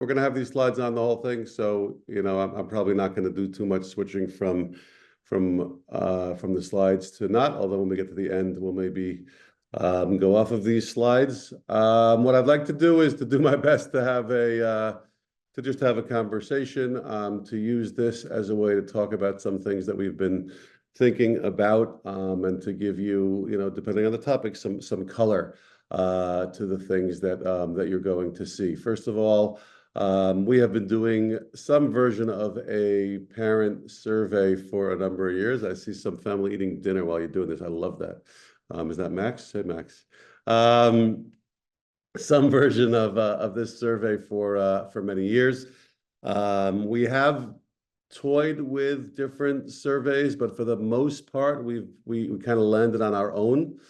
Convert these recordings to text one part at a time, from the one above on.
we're going to have these slides on the whole thing, so I'm probably not going to do too much switching from the slides to not. Although when we get to the end, we'll maybe go off of these slides. What I'd like to do is to do my best to have to just have a conversation, to use this as a way to talk about some things that we've been thinking about, and to give you, depending on the topic, some color to the things that you're going to see. First of all, we have been doing some version of a parent survey for a number of years. I see some family eating dinner while you're doing this. I love that. Is that Max? Hey, Max. Some version of this survey for many years. We have toyed with different surveys, but for the most part, we kind of landed on our own.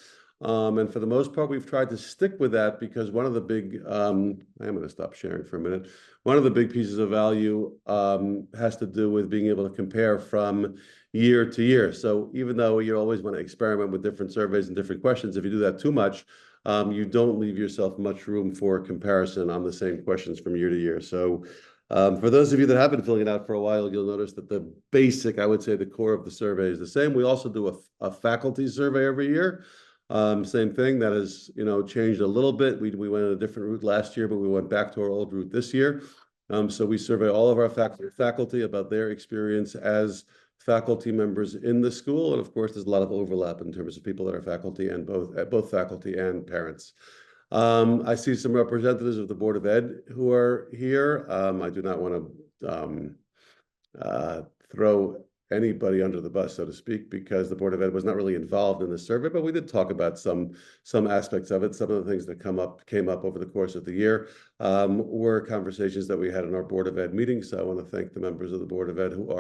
And for the most part, we've tried to stick with that because one of the big, I'm going to stop sharing for a minute. One of the big pieces of value has to do with being able to compare from year to year. So even though you always want to experiment with different surveys and different questions, if you do that too much, you don't leave yourself much room for comparison on the same questions from year to year. So for those of you that have been filling it out for a while, you'll notice that the basic, I would say the core of the survey is the same. We also do a faculty survey every year. Same thing. That has, changed a little bit. We went on a different route last year, but we went back to our old route this year. So we survey all of our faculty about their experience as faculty members in the school. And of course, there's a lot of overlap in terms of people that are faculty and both faculty and parents. I see some representatives of the Board of Ed who are here. I do not want to throw anybody under the bus, so to speak, because the Board of Ed was not really involved in the survey, but we did talk about some aspects of it. Some of the things that came up over the course of the year were conversations that we had in our Board of Ed meetings. So I want to thank the members of the Board of Ed who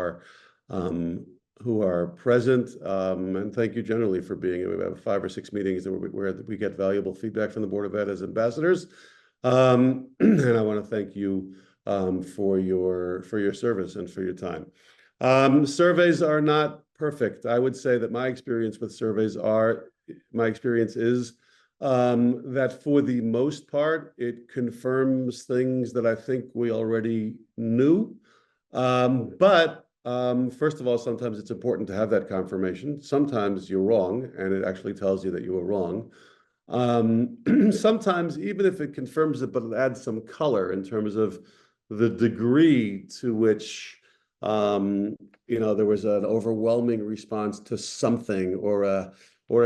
are present, and thank you generally for being. We have 5 or 6 meetings where we get valuable feedback from the Board of Ed as ambassadors, and I want to thank you for your service and for your time. Surveys are not perfect. I would say that my experience with surveys is that for the most part, it confirms things that I think we already knew. But first of all, sometimes it's important to have that confirmation. Sometimes you're wrong, and it actually tells you that you were wrong. Sometimes, even if it confirms it, but it adds some color in terms of the degree to which there was an overwhelming response to something or a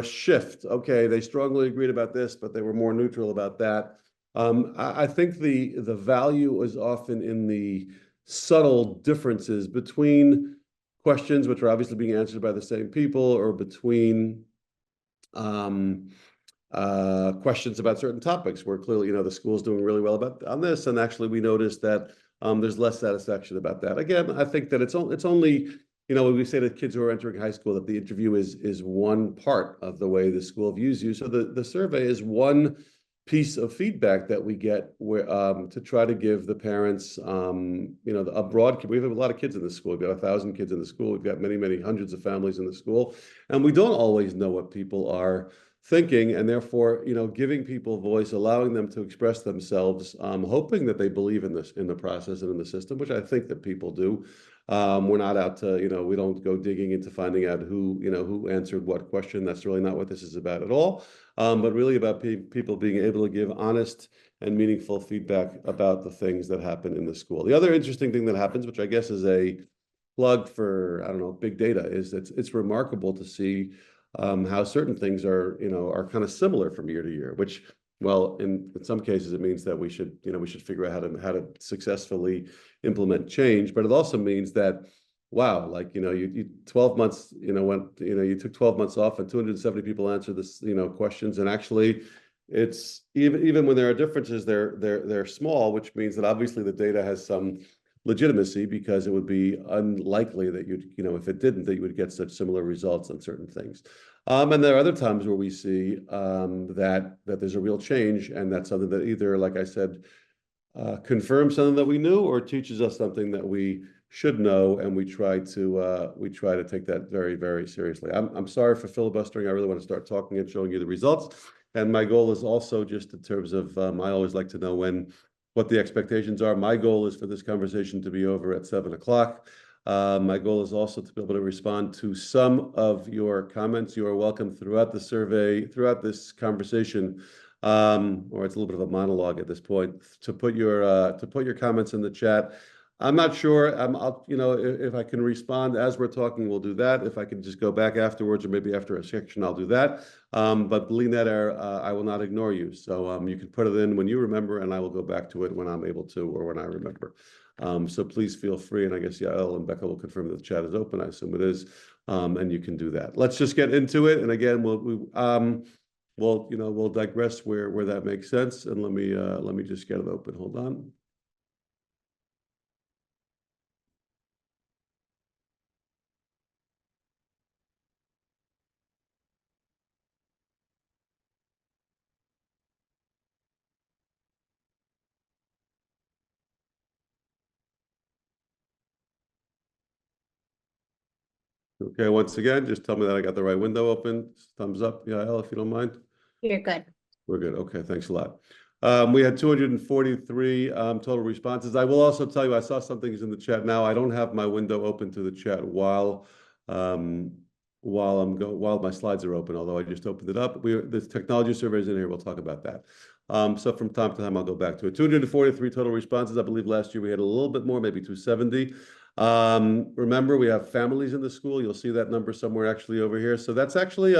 shift. Okay, they strongly agreed about this, but they were more neutral about that. I think the value is often in the subtle differences between questions which are obviously being answered by the same people, or between questions about certain topics where clearly, the school's doing really well on this, and actually we noticed that there's less satisfaction about that. Again, I think that it's only, when we say to kids who are entering high school that the interview is one part of the way the school views you. So the survey is one piece of feedback that we get where to try to give the parents, a broad. We have a lot of kids in the school. We've got 1,000 kids in the school. We've got many, many hundreds of families in the school, and we don't always know what people are thinking, and therefore, giving people voice, allowing them to express themselves, hoping that they believe in the process and in the system, which I think that people do. We're not out to, we don't go digging into finding out who answered what question. That's really not what this is about at all. But really about people being able to give honest and meaningful feedback about the things that happen in the school. The other interesting thing that happens, which I guess is a plug for, big data, is that it's remarkable to see how certain things are kind of similar from year to year, which, well, in some cases it means that we should figure out how to successfully implement change. But it also means that, wow, like, you 12 months, you took 12 months off and 270 people answered this, questions. And actually it's even when there are differences, they're small, which means that obviously the data has some legitimacy, because it would be unlikely that if it didn't, that you would get such similar results on certain things. And there are other times where we see that there's a real change, and that's something that either, like I said, confirms something that we knew or teaches us something that we should know, and we try to take that very, very seriously. I'm sorry for filibustering. I really want to start talking and showing you the results. And my goal is also just in terms of I always like to know when what the expectations are. My goal is for this conversation to be over at 7 o'clock. My goal is also to be able to respond to some of your comments. You are welcome throughout the survey, throughout this conversation, or it's a little bit of a monologue at this point, to put your comments in the chat. I'm not sure. If I can respond as we're talking, we'll do that. If I can just go back afterwards, or maybe after a section, I'll do that. But Leonette, I will not ignore you. So you can put it in when you remember, and I will go back to it when I'm able to, or when I remember. So please feel free, and I guess Yael and Becca will confirm that the chat is open. I assume it is, and you can do that. Let's just get into it. And again, we'll digress where that makes sense. And let me just get it open. Hold on. Okay, once again, just tell me that I got the right window open. Thumbs up, Yael, if you don't mind. You're good. We're good. Okay, thanks a lot. We had 243 total responses. I will also tell you, I saw some things in the chat now. I don't have my window open to the chat while my slides are open, although I just opened it up. The technology survey is in here. We'll talk about that. So from time to time, I'll go back to it. 243 total responses. I believe last year we had a little bit more, maybe 270. Remember, we have families in the school. You'll see that number somewhere actually over here. So that's actually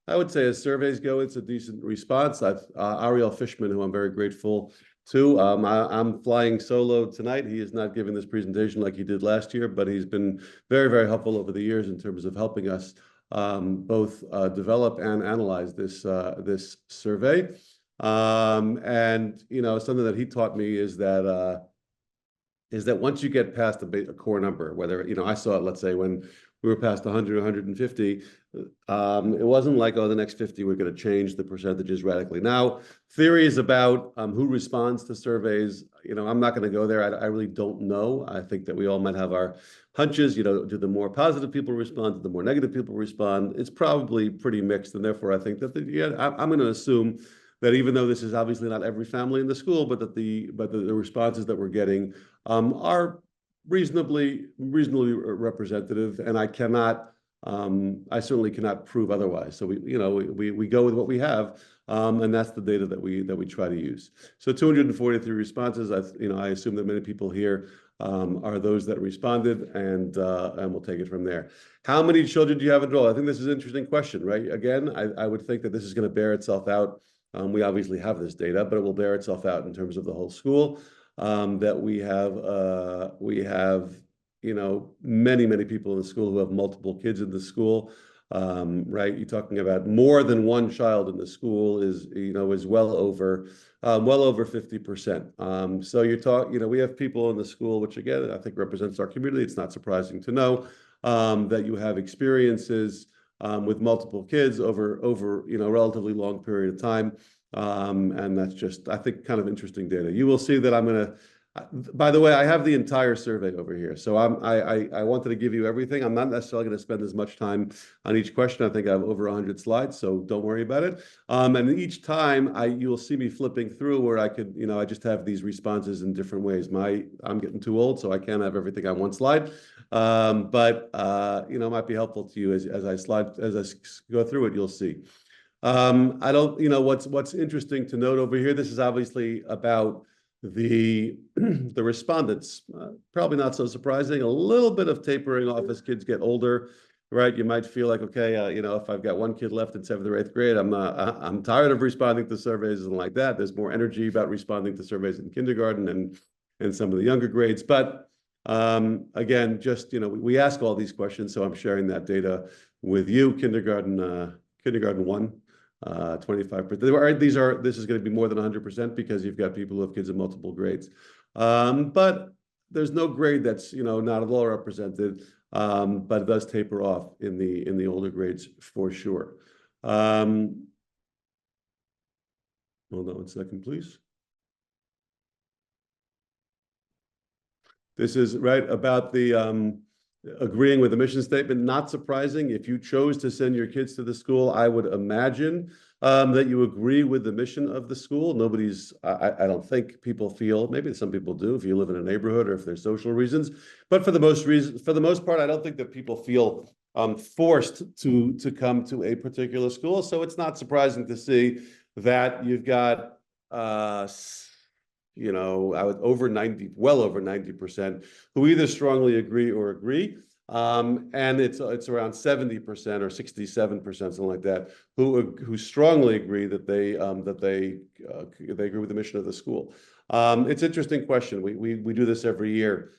I would say as surveys go, it's a decent response. Ariel Fishman, who I'm very grateful to. I'm flying solo tonight. He is not giving this presentation like he did last year, but he's been very, very helpful over the years in terms of helping us both develop and analyze this survey. And something that he taught me is that once you get past a core number, whether I saw it, let's say when we were past 100, 150. It wasn't like, oh, the next 50, we're going to change the percentages radically. Now, theories about who responds to surveys, I'm not going to go there. I really don't know. I think that we all might have our hunches. Do the more positive people respond, do the more negative people respond? It's probably pretty mixed. And therefore, I think that I'm going to assume that even though this is obviously not every family in the school, but the responses that we're getting are reasonably representative, and I certainly cannot prove otherwise. So we go with what we have, and that's the data that we try to use. So 243 responses. I assume that many people here are those that responded, and we'll take it from there. How many children do you have enrolled? I think this is an interesting question, right? Again, I would think that this is going to bear itself out. We obviously have this data, but it will bear itself out in terms of the whole school. That we have many people in the school who have multiple kids in the school, right? You're talking about more than one child in the school is well over 50%. So we have people in the school, which again I think represents our community. It's not surprising to know that you have experiences with multiple kids over a relatively long period of time. And that's just, I think, kind of interesting data. You will see that by the way, I have the entire survey over here. So I wanted to give you everything. I'm not necessarily going to spend as much time on each question. I think I have over 100 slides, so don't worry about it. And each time you'll see me flipping through where I could, I just have these responses in different ways. I'm getting too old, so I can't have everything on one slide. But it might be helpful to you as I go through it, you'll see. What's interesting to note over here, this is obviously about the respondents. Probably not so surprising, a little bit of tapering off as kids get older, right? You might feel like, okay, if I've got one kid left in 7th or 8th grade, I'm tired of responding to surveys and like that. There's more energy about responding to surveys in kindergarten and some of the younger grades. But again, just, we ask all these questions, so I'm sharing that data with you. Kindergarten 1. 25%. This is going to be more than 100% because you've got people who have kids in multiple grades. But there's no grade that's not at all represented, but it does taper off in the older grades for sure. Hold on one second, please. This is right about the agreeing with the mission statement, not surprising. If you chose to send your kids to the school, I would imagine that you agree with the mission of the school. I don't think people feel, maybe some people do if you live in a neighborhood or if there's social reasons, but for the most part, I don't think that people feel forced to come to a particular school. So it's not surprising to see that you've got well over 90% who either strongly agree or agree. And it's around 70% or 67%, something like that, who strongly agree that they agree with the mission of the school. It's an interesting question. We do this every year.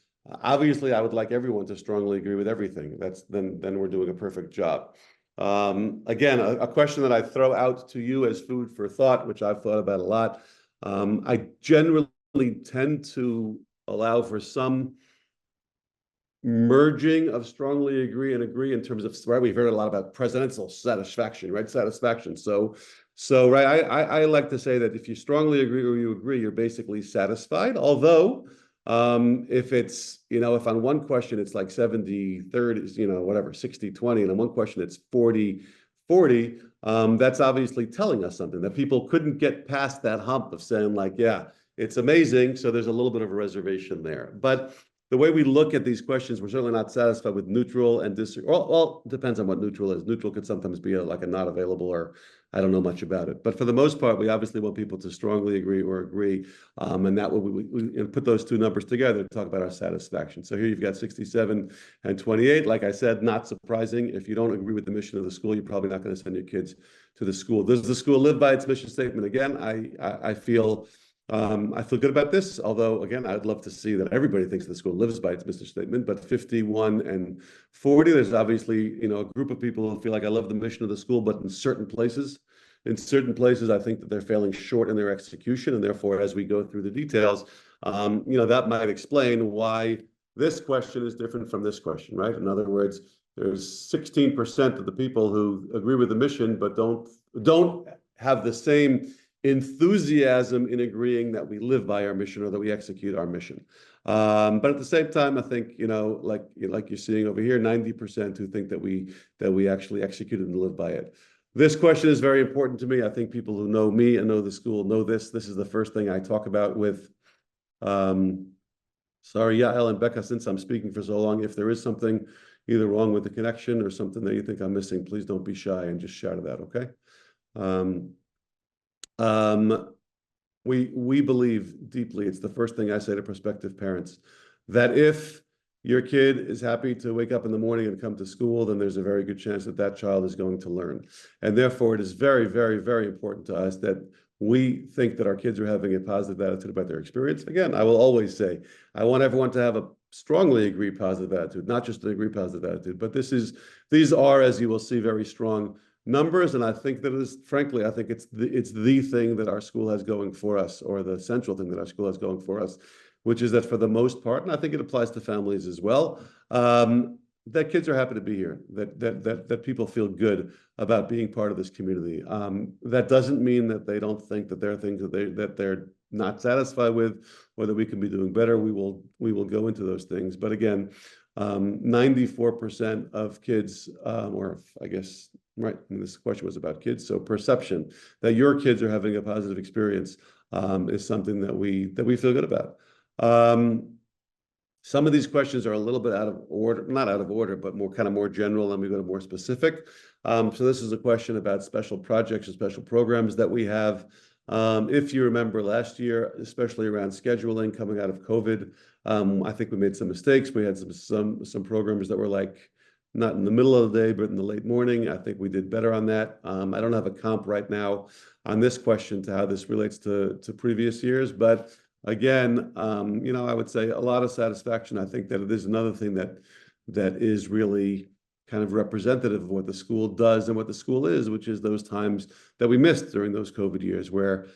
Obviously, I would like everyone to strongly agree with everything. Then we're doing a perfect job. Again, a question that I throw out to you as food for thought, which I've thought about a lot. I generally tend to allow for some merging of strongly agree and agree in terms of, right, we've heard a lot about presidential satisfaction, right? Satisfaction. So right, I like to say that if you strongly agree or you agree, you're basically satisfied. Although, if it's, if on one question it's like 70-30, whatever, 60-20, and on one question it's 40-40, that's obviously telling us something, that people couldn't get past that hump of saying like, yeah, it's amazing. So there's a little bit of a reservation there. But the way we look at these questions, we're certainly not satisfied with neutral and disagree. Well, it depends on what neutral is. Neutral could sometimes be like a not available or I don't know much about it. But for the most part, we obviously want people to strongly agree or agree. And that way we put those two numbers together to talk about our satisfaction. So here you've got 67 and 28. Like I said, not surprising. If you don't agree with the mission of the school, you're probably not going to send your kids to the school. Does the school live by its mission statement? Again, I feel good about this, although, again, I'd love to see that everybody thinks the school lives by its mission statement, but 51 and 40, there's obviously, a group of people who feel like I love the mission of the school, but in certain places, I think that they're failing short in their execution, and therefore, as we go through the details, that might explain why this question is different from this question, right? In other words, there's 16% of the people who agree with the mission, but don't have the same enthusiasm in agreeing that we live by our mission or that we execute our mission. But at the same time, I think, like you're seeing over here, 90% who think that we actually executed and live by it. This question is very important to me. I think people who know me and know the school know this. This is the first thing I talk about with, sorry, Yael and Becca, since I'm speaking for so long, if there is something either wrong with the connection or something that you think I'm missing, please don't be shy and just shout it out, okay? We believe deeply, it's the first thing I say to prospective parents, that if your kid is happy to wake up in the morning and come to school, then there's a very good chance that that child is going to learn. And therefore, it is very, very, very important to us that we think that our kids are having a positive attitude about their experience. Again, I will always say, I want everyone to have a strongly agree positive attitude, not just an agree positive attitude, but these are, as you will see, very strong numbers, and I think that is, frankly, I think it's the thing that our school has going for us, or the central thing that our school has going for us, which is that for the most part, and I think it applies to families as well, that kids are happy to be here, that people feel good about being part of this community. That doesn't mean that they don't think that there are things that they're not satisfied with, or that we can be doing better. We will go into those things, but again, 94% of kids, or I guess, right, and this question was about kids, so perception that your kids are having a positive experience is something that we feel good about. Some of these questions are a little bit out of order, not out of order, but more general, and we go to more specific. So this is a question about special projects and special programs that we have. If you remember last year, especially around scheduling coming out of COVID, I think we made some mistakes. We had some programs that were like not in the middle of the day, but in the late morning. I think we did better on that. I don't have a comp right now on this question to how this relates to previous years, but again, I would say a lot of satisfaction. I think that it is another thing that is really kind of representative of what the school does and what the school is, which is those times that we missed during those COVID years where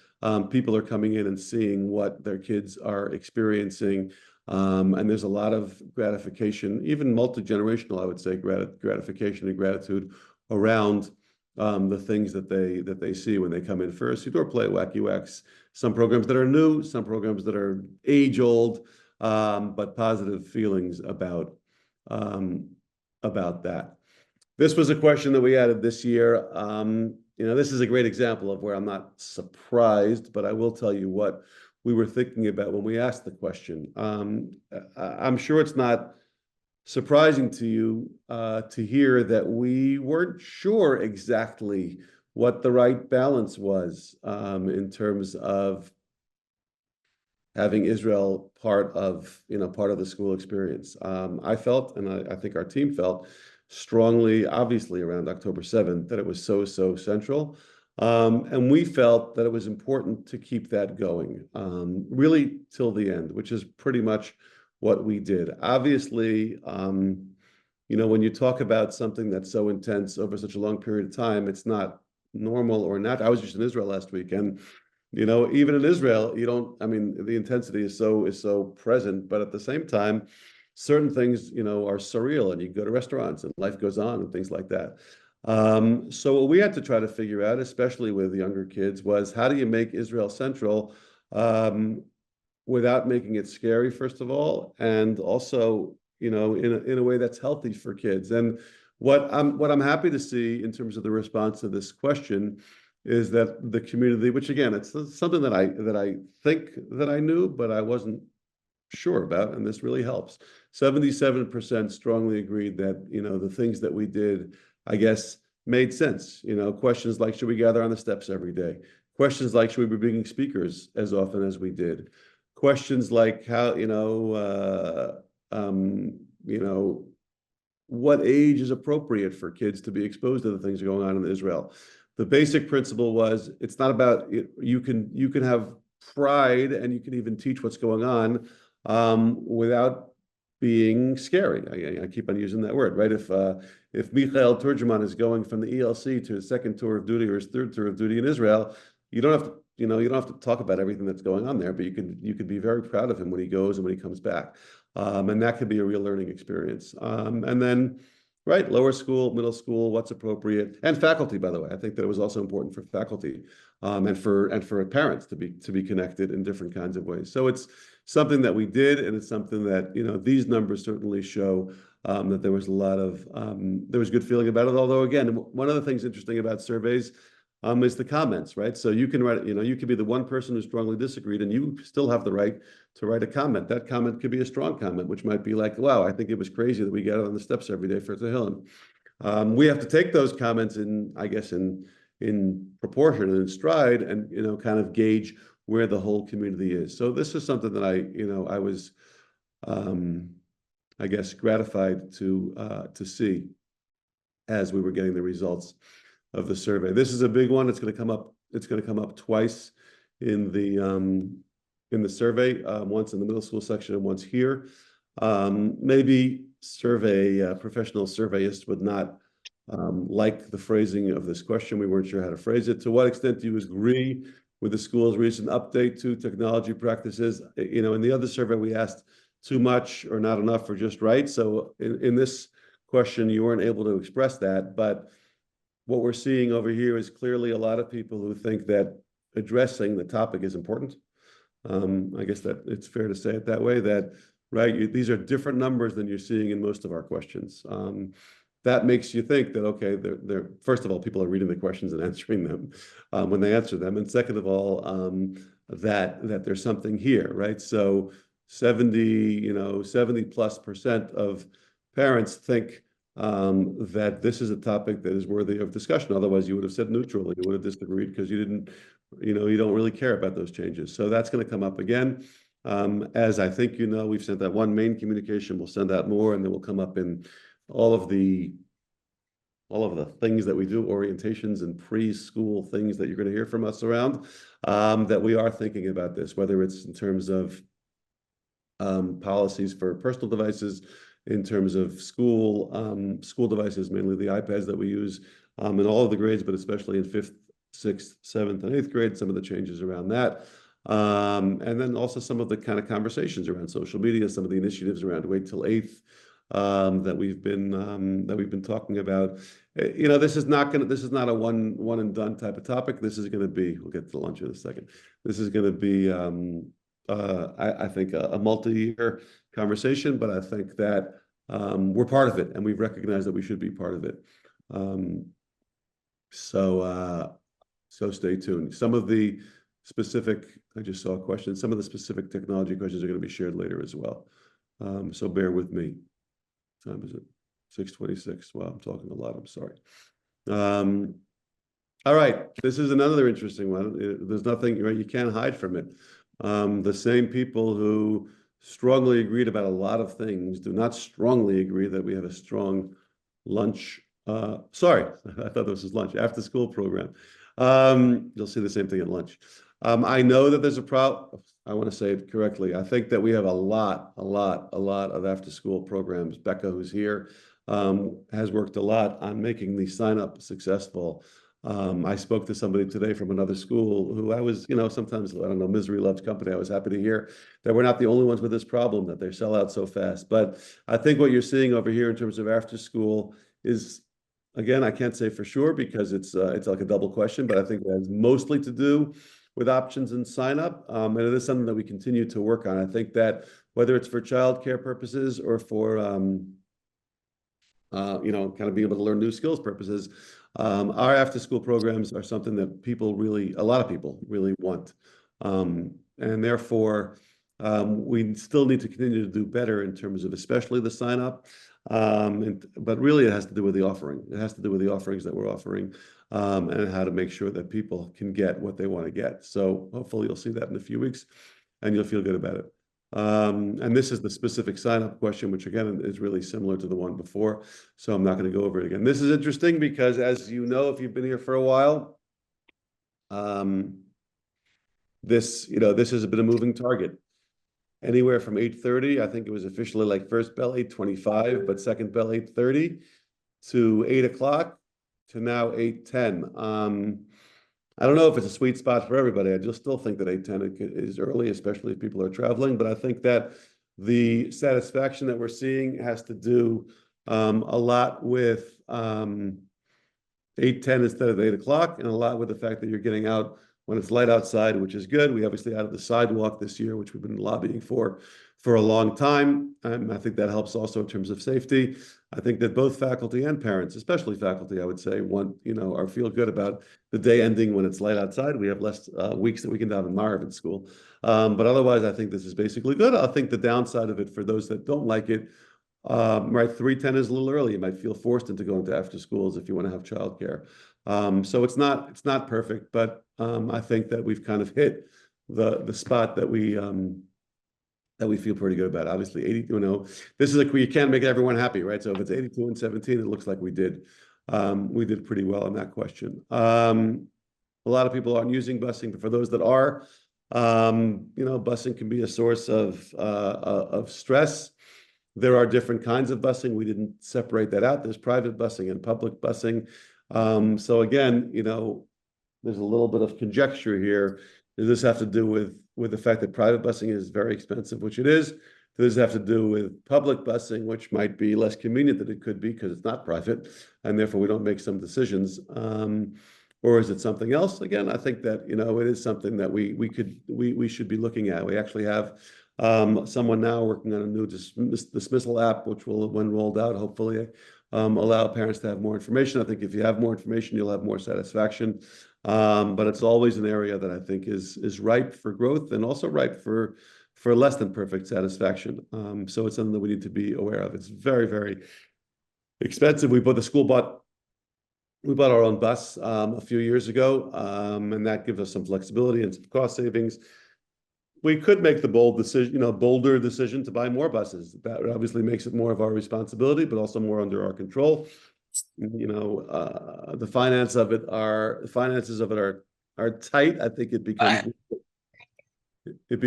people are coming in and seeing what their kids are experiencing. And there's a lot of gratification, even multi-generational, I would say, gratification and gratitude around the things that they see when they come in. First, Door Play, Wacky Wax, some programs that are new, some programs that are age-old, but positive feelings about um, about that. This was a question that we added this year. This is a great example of where I'm not surprised, but I will tell you what we were thinking about when we asked the question. I'm sure it's not surprising to you to hear that we weren't sure exactly what the right balance was in terms of having Israel part of the school experience. I felt, and I think our team felt strongly, obviously around October 7th, that it was so central. And we felt that it was important to keep that going, really till the end, which is pretty much what we did. Obviously, when you talk about something that's so intense over such a long period of time, it's not normal or not. I was just in Israel last week, and even in Israel, you don't, I mean, the intensity is so present, but at the same time, certain things, are surreal, and you go to restaurants and life goes on and things like that. So what we had to try to figure out, especially with younger kids, was how do you make Israel central without making it scary, first of all, and also, in a way that's healthy for kids. And what I'm happy to see in terms of the response to this question is that the community, which again, it's something that I think that I knew, but I wasn't sure about, and this really helps. 77% strongly agreed that, the things that we did, I guess, made sense. Questions like, should we gather on the steps every day? Questions like, should we be bringing speakers as often as we did? Questions like how, what age is appropriate for kids to be exposed to the things that are going on in Israel. The basic principle was it's not about you can have pride and you can even teach what's going on without being scary. I keep on using that word, right? If Michael Turgeman is going from the ELC to his second tour of duty or his third tour of duty in Israel, you don't have to you don't have to talk about everything that's going on there, but you could be very proud of him when he goes and when he comes back, and that could be a real learning experience. And then, right, lower school, middle school, what's appropriate, and faculty. By the way, I think that it was also important for faculty and for parents to be connected in different kinds of ways. So it's something that we did, and it's something that these numbers certainly show that there was a lot of there was good feeling about it. Although again, one of the things interesting about surveys is the comments, right? So you can write, you could be the one person who strongly disagreed, and you still have the right to write a comment. That comment could be a strong comment, which might be like, "Wow, I think it was crazy that we got on the steps every day for Tehillim." We have to take those comments I guess, in proportion and in stride, and kind of gauge where the whole community is. So this is something that I was, I guess, gratified to see as we were getting the results of the survey. This is a big one. It's going to come up. It's going to come up twice in the survey, once in the middle school section and once here. Maybe professional surveyists would not like the phrasing of this question. We weren't sure how to phrase it. To what extent do you agree with the school's recent update to technology practices? In the other survey, we asked too much or not enough or just right. So in this question, you weren't able to express that, but what we're seeing over here is clearly a lot of people who think that addressing the topic is important. I guess that it's fair to say it that way, that, right, these are different numbers than you're seeing in most of our questions. That makes you think that, okay, they're first of all, people are reading the questions and answering them when they answer them. And second of all, that there's something here, right? So 70+ % of parents think that this is a topic that is worthy of discussion. Otherwise, you would have said neutral. You would have disagreed because you didn't, you don't really care about those changes. So that's going to come up again. As I think we've sent out one main communication. We'll send out more, and then we'll come up in all of the things that we do, orientations and preschool things that you're going to hear from us around, that we are thinking about this, whether it's in terms of policies for personal devices, in terms of school devices, mainly the iPads that we use in all of the grades, but especially in 5th, 6th, 7th, and 8th grade, some of the changes around that. And then also some of the kind of conversations around social media, some of the initiatives around Wait Till 8th that we've been talking about. This is not a one and done type of topic. This is going to be, we'll get to lunch in a second. This is going to be, I think, a multi-year conversation, but I think that we're part of it, and we've recognized that we should be part of it. Um, so stay tuned. Some of the specific, I just saw a question. Some of the specific technology questions are going to be shared later as well. So bear with me. What time is it? 6:26. Well, I'm talking a lot. I'm sorry. All right. This is another interesting one. There's nothing, right? You can't hide from it. The same people who strongly agreed about a lot of things do not strongly agree that we have a strong lunch. Sorry, I thought this was lunch, after school program. You'll see the same thing at lunch. I know that there's a problem. I want to say it correctly. I think that we have a lot of after school programs. Becca, who's here, has worked a lot on making the sign up successful. I spoke to somebody today from another school who I was, sometimes, I don't know, misery loves company. I was happy to hear that we're not the only ones with this problem, that they sell out so fast. But I think what you're seeing over here in terms of after school is, again, I can't say for sure because it's like a double question, but I think it has mostly to do with options and sign up. And it is something that we continue to work on. I think that whether it's for childcare purposes or for, kind of being able to learn new skills purposes, our after school programs are something that a lot of people really want. And therefore, we still need to continue to do better in terms of especially the sign up. But really it has to do with the offering. It has to do with the offerings that we're offering, and how to make sure that people can get what they want to get. So hopefully you'll see that in a few weeks and you'll feel good about it. And this is the specific sign-up question, which again is really similar to the one before. So I'm not going to go over it again. This is interesting because, as you know, if you've been here for a while, this has been a moving target. Anywhere from 8:30, I think it was officially like first bell 8:25, but second bell 8:30, to 8 o'clock, to now 8:10. I don't know if it's a sweet spot for everybody. I just still think that 8:10 is early, especially if people are traveling. But I think that the satisfaction that we're seeing has to do a lot with 8:10 instead of 8 o'clock, and a lot with the fact that you're getting out when it's light outside, which is good. We obviously added the sidewalk this year, which we've been lobbying for a long time. I think that helps also in terms of safety. I think that both faculty and parents, especially faculty, I would say, or feel good about the day ending when it's light outside. We have less weeks that we can have in Marvin school. But otherwise, I think this is basically good. I think the downside of it for those that don't like it, right, 3:10 is a little early. You might feel forced into going to after schools if you want to have childcare. So it's not perfect, but I think that we've kind of hit the spot that we feel pretty good about. Obviously, 80, this is you can't make everyone happy, right? So if it's 82 and 17, it looks like we did pretty well on that question. A lot of people aren't using busing, but for those that are, busing can be a source of stress. There are different kinds of busing. We didn't separate that out. There's private busing and public busing. So again, there's a little bit of conjecture here. Does this have to do with the fact that private busing is very expensive, which it is? Does this have to do with public busing, which might be less convenient than it could be because it's not private, and therefore we don't make some decisions? Or is it something else? Again, I think that it is something that we should be looking at. We actually have someone now working on a new dismissal app, which will, when rolled out, hopefully allow parents to have more information. I think if you have more information, you'll have more satisfaction. But it's always an area that I think is ripe for growth and also ripe for less than perfect satisfaction. So it's something that we need to be aware of. It's very, very expensive. We bought our own bus a few years ago, and that gives us some flexibility and some cost savings. We could make the bolder decision to buy more buses. That obviously makes it more of our responsibility, but also more under our control. The finances of it are tight. I think it becomes.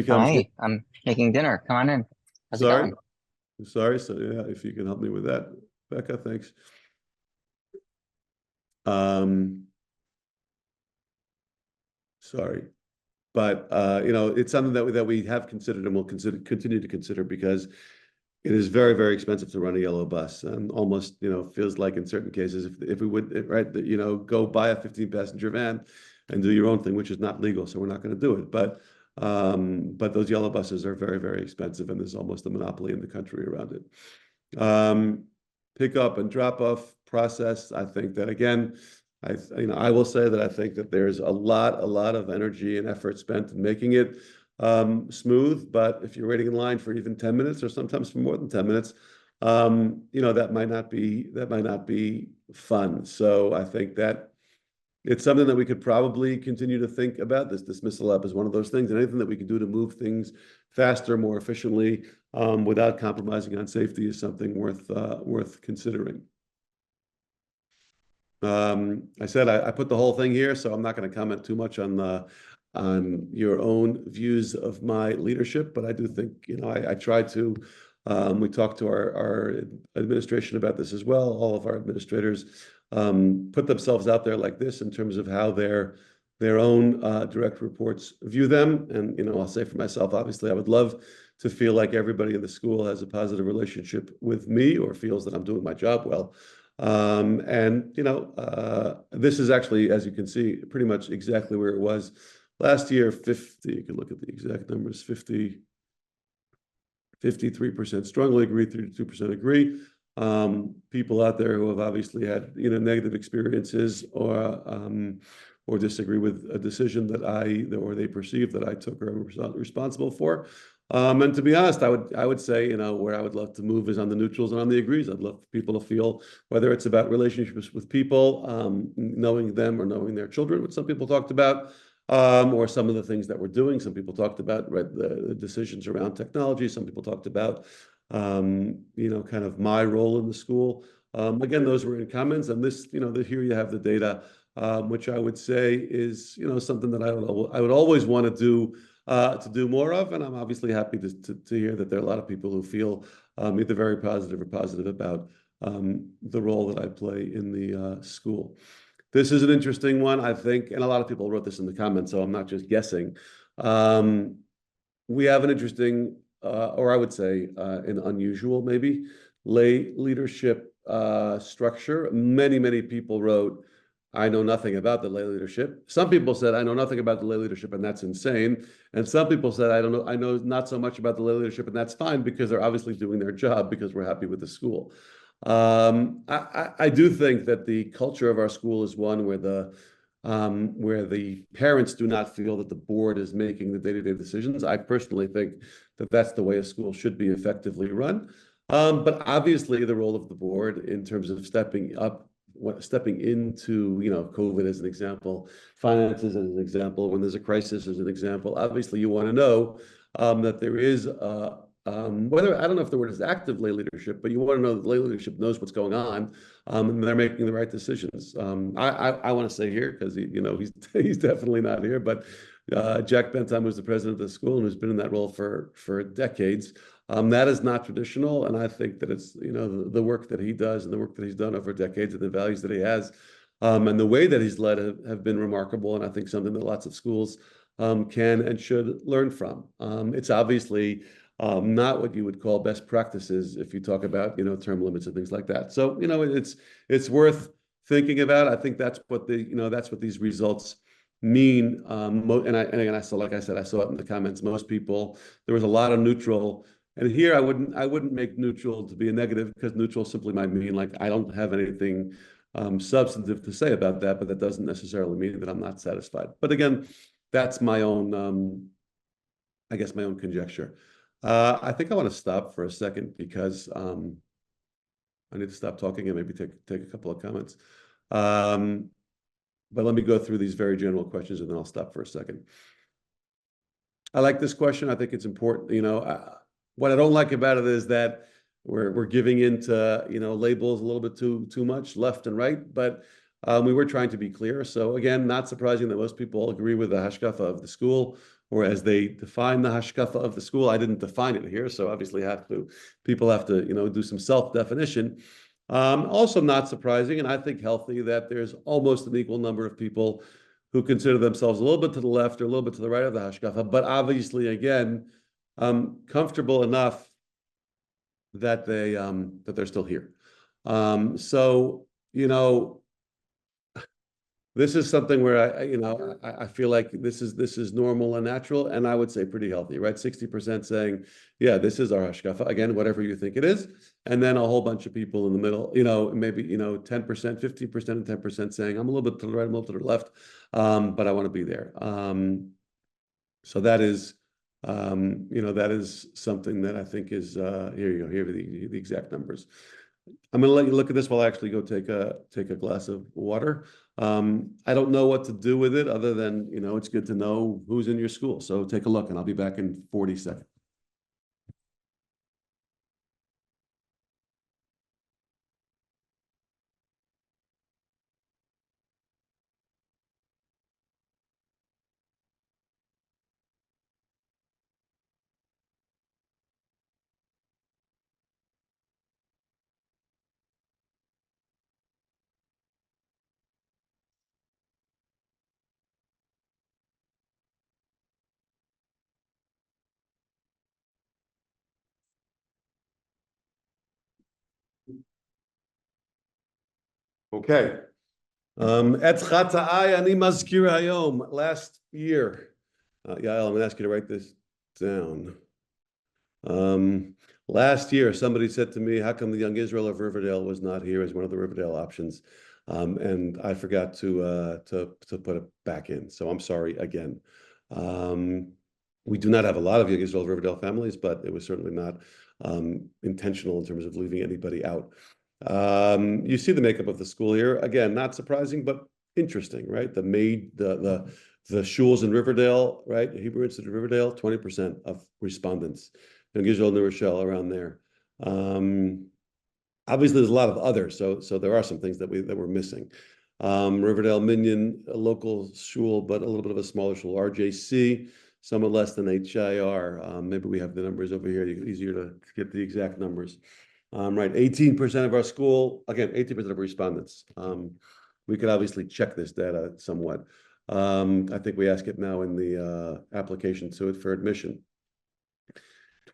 Hi, I'm making dinner. Come on in. How's it going? Sorry. So yeah, if you can help me with that, Becca, thanks. Sorry. But it's something that we have considered and will continue to consider, because it is very, very expensive to run a yellow bus, and almost feels like in certain cases if we would, right, go buy a 15-passenger van and do your own thing, which is not legal, so we're not going to do it. But those yellow buses are very, very expensive, and there's almost a monopoly in the country around it. Pick up and drop off process. I think that again, I will say that I think that there's a lot of energy and effort spent in making it smooth. But if you're waiting in line for even 10 minutes or sometimes for more than 10 minutes, that might not be fun. So I think that it's something that we could probably continue to think about. This dismissal app is one of those things, and anything that we can do to move things faster, more efficiently, without compromising on safety is something worth considering. I said I put the whole thing here, so I'm not going to comment too much on your own views of my leadership, but I do think, I try to. We talked to our administration about this as well. All of our administrators put themselves out there like this in terms of how their own direct reports view them. And, I'll say for myself, obviously, I would love to feel like everybody in the school has a positive relationship with me or feels that I'm doing my job well. This is actually, as you can see, pretty much exactly where it was last year. 50, you can look at the exact numbers, 53% strongly agree, 32% agree. People out there who have obviously had, negative experiences or disagree with a decision or they perceive that I took or am responsible for. And to be honest, I would say, where I would love to move is on the neutrals and on the agrees. I'd love for people to feel, whether it's about relationships with people, knowing them or knowing their children, which some people talked about, or some of the things that we're doing. Some people talked about the decisions around technology. Some people talked about, kind of my role in the school. Again, those were in comments, and this, here you have the data, which I would say is, something that I would always want to do more of. And I'm obviously happy to hear that there are a lot of people who feel either very positive or positive about the role that I play in the school. This is an interesting one, I think, and a lot of people wrote this in the comments, so I'm not just guessing. We have an interesting, or I would say an unusual, maybe, lay leadership structure. Many people wrote, I know nothing about the lay leadership. Some people said, I know nothing about the lay leadership, and that's insane. And some people said, I know not so much about the lay leadership, and that's fine because they're obviously doing their job because we're happy with the school. I do think that the culture of our school is one where the parents do not feel that the board is making the day-to-day decisions. I personally think that that's the way a school should be effectively run. But obviously the role of the board in terms of stepping into, COVID as an example, finances as an example, when there's a crisis as an example, obviously you want to know that there is whether, I don't know if the word is active lay leadership, but you want to know that lay leadership knows what's going on, and they're making the right decisions. I want to say here, because he's definitely not here, but Jack Bentham, who's the president of the school and who's been in that role for decades. That is not traditional, and I think that it's the work that he does and the work that he's done over decades and the values that he has, and the way that he's led have been remarkable, and I think something that lots of schools can and should learn from. It's obviously not what you would call best practices if you talk about term limits and things like that. So it's worth thinking about. I think that's what these results mean. And again, I saw, like I said, I saw it in the comments. Most people, there was a lot of neutral. And here I wouldn't make neutral to be a negative, because neutral simply might mean like I don't have anything substantive to say about that, but that doesn't necessarily mean that I'm not satisfied. But again, that's my own, I guess, my own conjecture. I think I want to stop for a second because I need to stop talking and maybe take a couple of comments. But let me go through these very general questions and then I'll stop for a second. I like this question. I think it's important. What I don't like about it is that we're giving into labels a little bit too much, left and right, but we were trying to be clear. So again, not surprising that most people agree with the hashkafa of the school, or as they define the hashkafa of the school. I didn't define it here, so obviously people have to do some self-definition. Also not surprising, and I think healthy, that there's almost an equal number of people who consider themselves a little bit to the left or a little bit to the right of the hashkafa, but obviously, again, comfortable enough that they're still here. So this is something where I feel like this is normal and natural, and I would say pretty healthy, right? 60% saying, yeah, this is our hashkafa. Again, whatever you think it is. And then a whole bunch of people in the middle, maybe, 10%, 15%, and 10% saying, I'm a little bit to the right, I'm a little to the left, but I want to be there. So that is, that is something that I think is, here you go, here are the exact numbers. I'm going to let you look at this while I actually go take a glass of water. I don't know what to do with it other than, it's good to know who's in your school. So take a look and I'll be back in 40 seconds. Okay. Et Chata'ai Ani Mazkir Hayom. Last year, Yael, I'm going to ask you to write this down. Last year, somebody said to me, how come the Young Israel of Riverdale was not here as one of the Riverdale options? And I forgot to put it back in. So I'm sorry again. We do not have a lot of Young Israel of Riverdale families, but it was certainly not intentional in terms of leaving anybody out. You see the makeup of the school here. Again, not surprising, but interesting, right? The shuls in Riverdale, right? Hebrew Institute of Riverdale, 20% of respondents. Young Israel, New Rochelle, around there. Obviously, there's a lot of others, so there are some things that we're missing. Riverdale Minyan, a local shul, but a little bit of a smaller shul. RJC, somewhat less than HIR. Maybe we have the numbers over here. Easier to get the exact numbers. Right, 18% of our school, again, 18% of respondents. We could obviously check this data somewhat. I think we ask it now in the application to it for admission.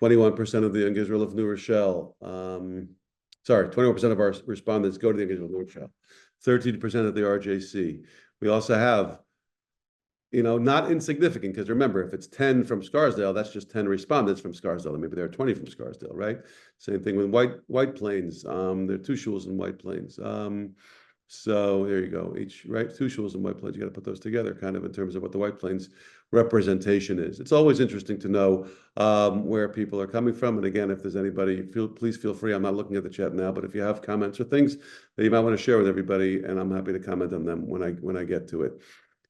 21% of the Young Israel of New Rochelle. 21% of our respondents go to the Young Israel of New Rochelle. 13% of the RJC. We also have, not insignificant, because remember, if it's 10 from Scarsdale, that's just 10 respondents from Scarsdale. Maybe there are 20 from Scarsdale, right? Same thing with White Plains. There are 2 shuls in White Plains. So there you go. Right, 2 shuls in White Plains. You got to put those together, kind of in terms of what the White Plains representation is. It's always interesting to know where people are coming from. And again, if there's anybody, please feel free. I'm not looking at the chat now, but if you have comments or things that you might want to share with everybody, and I'm happy to comment on them when I get to it.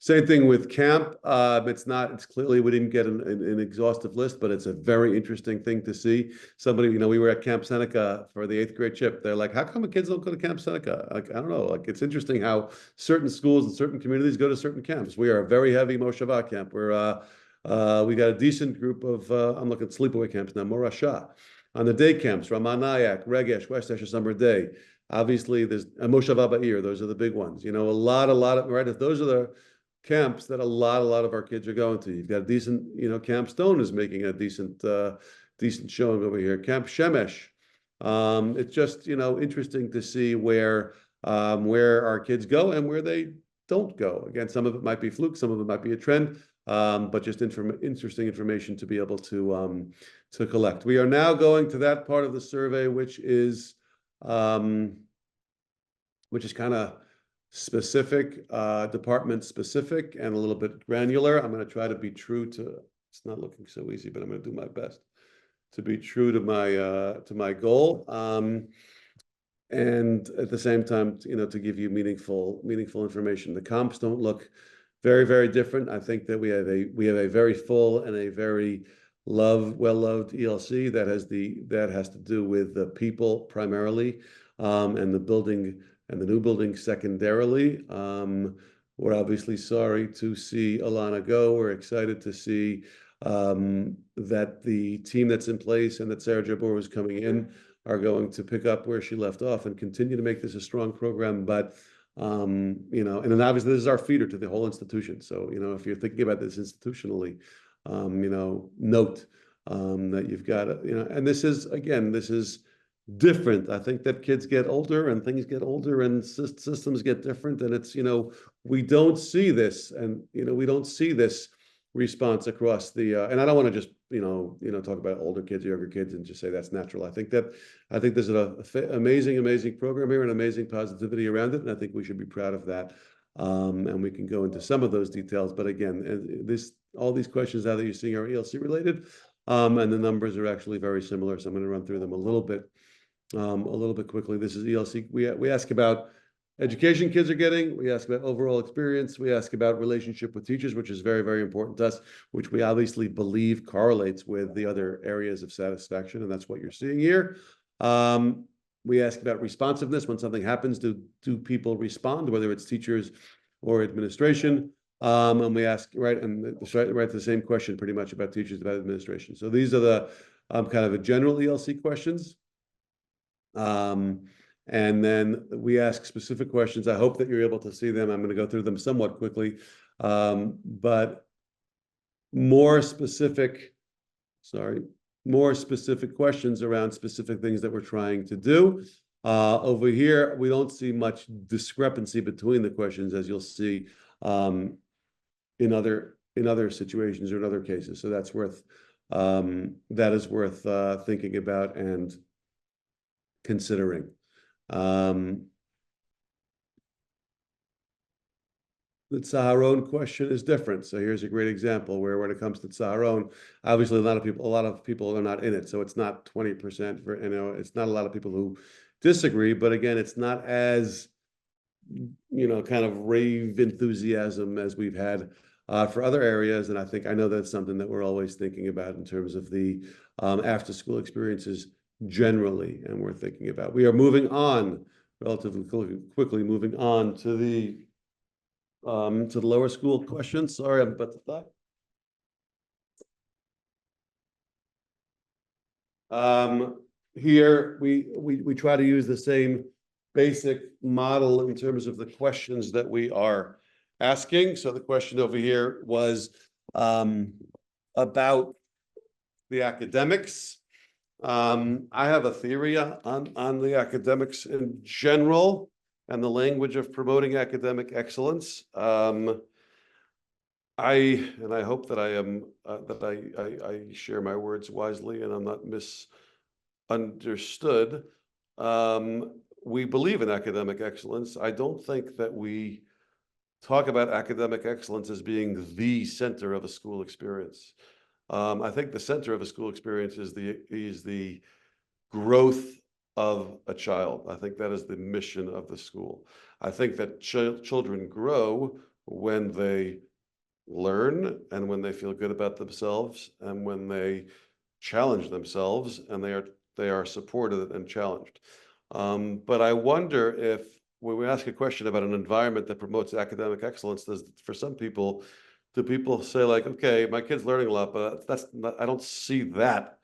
Same thing with camp. It's clearly, we didn't get an exhaustive list, but it's a very interesting thing to see. Somebody, we were at Camp Seneca for the 8th grade chip. They're like, how come the kids don't go to Camp Seneca? Like, I don't know. Like, it's interesting how certain schools and certain communities go to certain camps. We are a very heavy Mosheva camp. We got a decent group of, I'm looking at sleepaway camps now, Morasha. On the day camps, Ramanayak, Regesh, West Esher Summer Day. Obviously, there's Mosheva Ba'ir. Those are the big ones. A lot of, right? If those are the camps that a lot of our kids are going to. You've got a decent, Camp Stone is making a decent showing over here. Camp Shemesh. It's just, interesting to see where our kids go and where they don't go. Again, some of it might be fluke, some of it might be a trend, but just interesting information to be able to collect. We are now going to that part of the survey, which is kind of specific, department specific, and a little bit granular. I'm going to try to be true to, it's not looking so easy, but I'm going to do my best to be true to my goal. And at the same time, to give you meaningful information. The comps don't look very, very different. I think that we have a very full and a very well-loved ELC that has to do with the people primarily, and the building and the new building secondarily. We're obviously sorry to see Alana go. We're excited to see that the team that's in place and that Sarah Jabor is coming in are going to pick up where she left off and continue to make this a strong program. But and then obviously this is our feeder to the whole institution. So if you're thinking about this institutionally, note that you've got and this is different. I think that kids get older and things get older and systems get different. And it's, we don't see this, and, we don't see this response across the, and I don't want to just, talk about older kids or younger kids and just say that's natural. I think there's an amazing, amazing program here and amazing positivity around it. And I think we should be proud of that. And we can go into some of those details, but again, all these questions now that you're seeing are ELC related. And the numbers are actually very similar. So I'm going to run through them a little bit quickly. This is ELC. We ask about education kids are getting. We ask about overall experience. We ask about relationship with teachers, which is very, very important to us, which we obviously believe correlates with the other areas of satisfaction, and that's what you're seeing here. We ask about responsiveness. When something happens, do people respond, whether it's teachers or administration? And we ask, right, and the same question pretty much about teachers, about administration. So these are the kind of a general ELC questions. And then we ask specific questions. I hope that you're able to see them. I'm going to go through them somewhat quickly, but more specific questions around specific things that we're trying to do. Over here, we don't see much discrepancy between the questions, as you'll see in other situations or in other cases. So that is worth thinking about and considering. The Tzaharon question is different. So here's a great example where when it comes to Tzaharon, obviously a lot of people are not in it. So it's not 20% for, it's not a lot of people who disagree, but again, it's not as, kind of rave enthusiasm as we've had for other areas. And I know that's something that we're always thinking about in terms of the after school experiences generally, and we're thinking about. We are moving on relatively quickly, moving on to the lower school questions. Sorry, I'm about to die. Here we try to use the same basic model in terms of the questions that we are asking. So the question over here was about the academics. I have a theory on the academics in general and the language of promoting academic excellence. I hope that I share my words wisely and I'm not misunderstood. We believe in academic excellence. I don't think that we talk about academic excellence as being the center of a school experience. I think the center of a school experience is the growth of a child. I think that is the mission of the school. I think that children grow when they learn and when they feel good about themselves and when they challenge themselves and they are supported and challenged. But I wonder if when we ask a question about an environment that promotes academic excellence, for some people, do people say like, okay, my kid's learning a lot, but I don't see that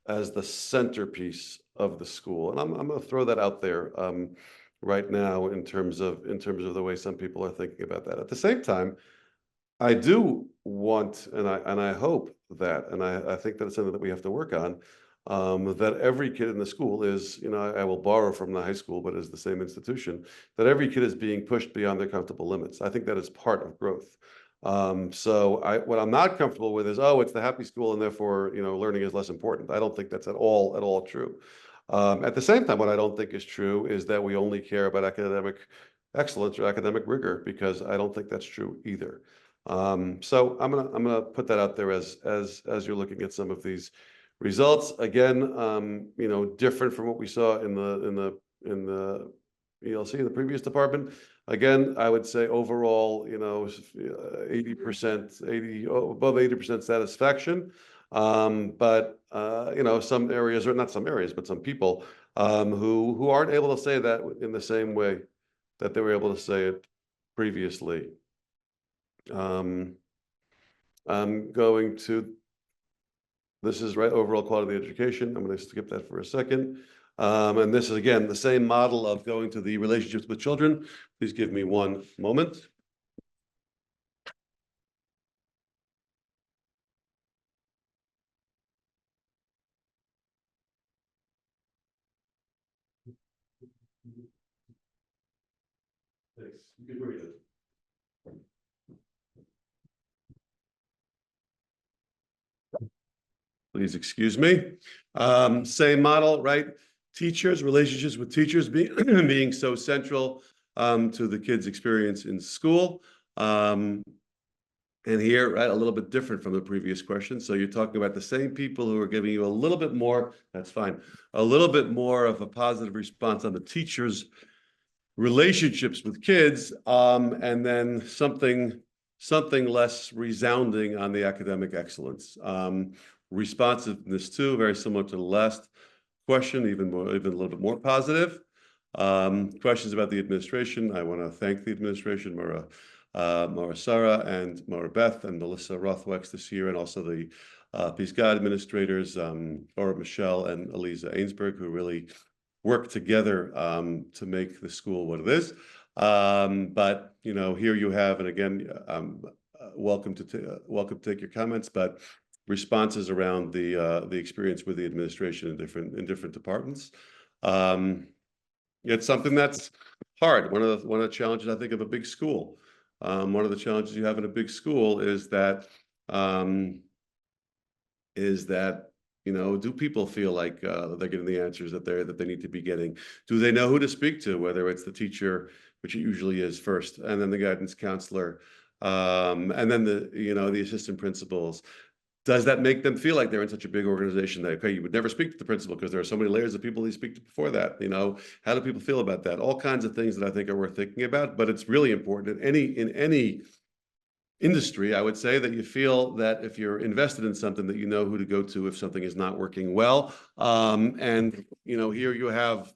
as the centerpiece of the school. And I'm going to throw that out there right now in terms of the way some people are thinking about that. At the same time, I do want, and I hope that, and I think that it's something that we have to work on, that every kid in the school is, I will borrow from the high school, but it's the same institution, that every kid is being pushed beyond their comfortable limits. I think that is part of growth. So what I'm not comfortable with is, it's the happy school and therefore, learning is less important. I don't think that's at all true. At the same time, what I don't think is true is that we only care about academic excellence or academic rigor, because I don't think that's true either. So I'm gonna put that out there as you're looking at some of these results. Again, different from what we saw in the ELC in the previous department. Again, I would say overall, 80%, above 80% satisfaction. But some areas, or not some areas, but some people who aren't able to say that in the same way that they were able to say it previously. I'm going to, this is right, overall quality of education. I'm going to skip that for a second. And this is, again, the same model of going to the relationships with children. Please give me one moment. Yes, you can read it. Please excuse me. Same model, right? Teachers, relationships with teachers being being so central to the kids' experience in school. And here, right, a little bit different from the previous question. So you're talking about the same people who are giving you a little bit more, that's fine, a little bit more of a positive response on the teachers' relationships with kids, and then something less resounding on the academic excellence. Responsiveness too, very similar to the last question, even a little bit more positive. Questions about the administration. I want to thank the administration, Maura Sarah and Maura Beth and Melissa Rothwex this year, and also the Pisgah administrators, Laura Michelle and Eliza Ainsberg, who really work together to make the school what it is. But you know, here you have, and again, welcome to take your comments, but responses around the experience with the administration in different departments. It's something that's hard. One of the challenges, I think, of a big school. One of the challenges you have in a big school is that you know, do people feel like they're getting the answers that they need to be getting? Do they know who to speak to, whether it's the teacher, which it usually is first, and then the guidance counselor, and then the assistant principals? Does that make them feel like they're in such a big organization that, okay, you would never speak to the principal because there are so many layers of people you speak to before that? You know, how do people feel about that? All kinds of things that I think are worth thinking about, but it's really important in any industry, I would say, that you feel that if you're invested in something, that you know who to go to if something is not working well. And you know, here you have,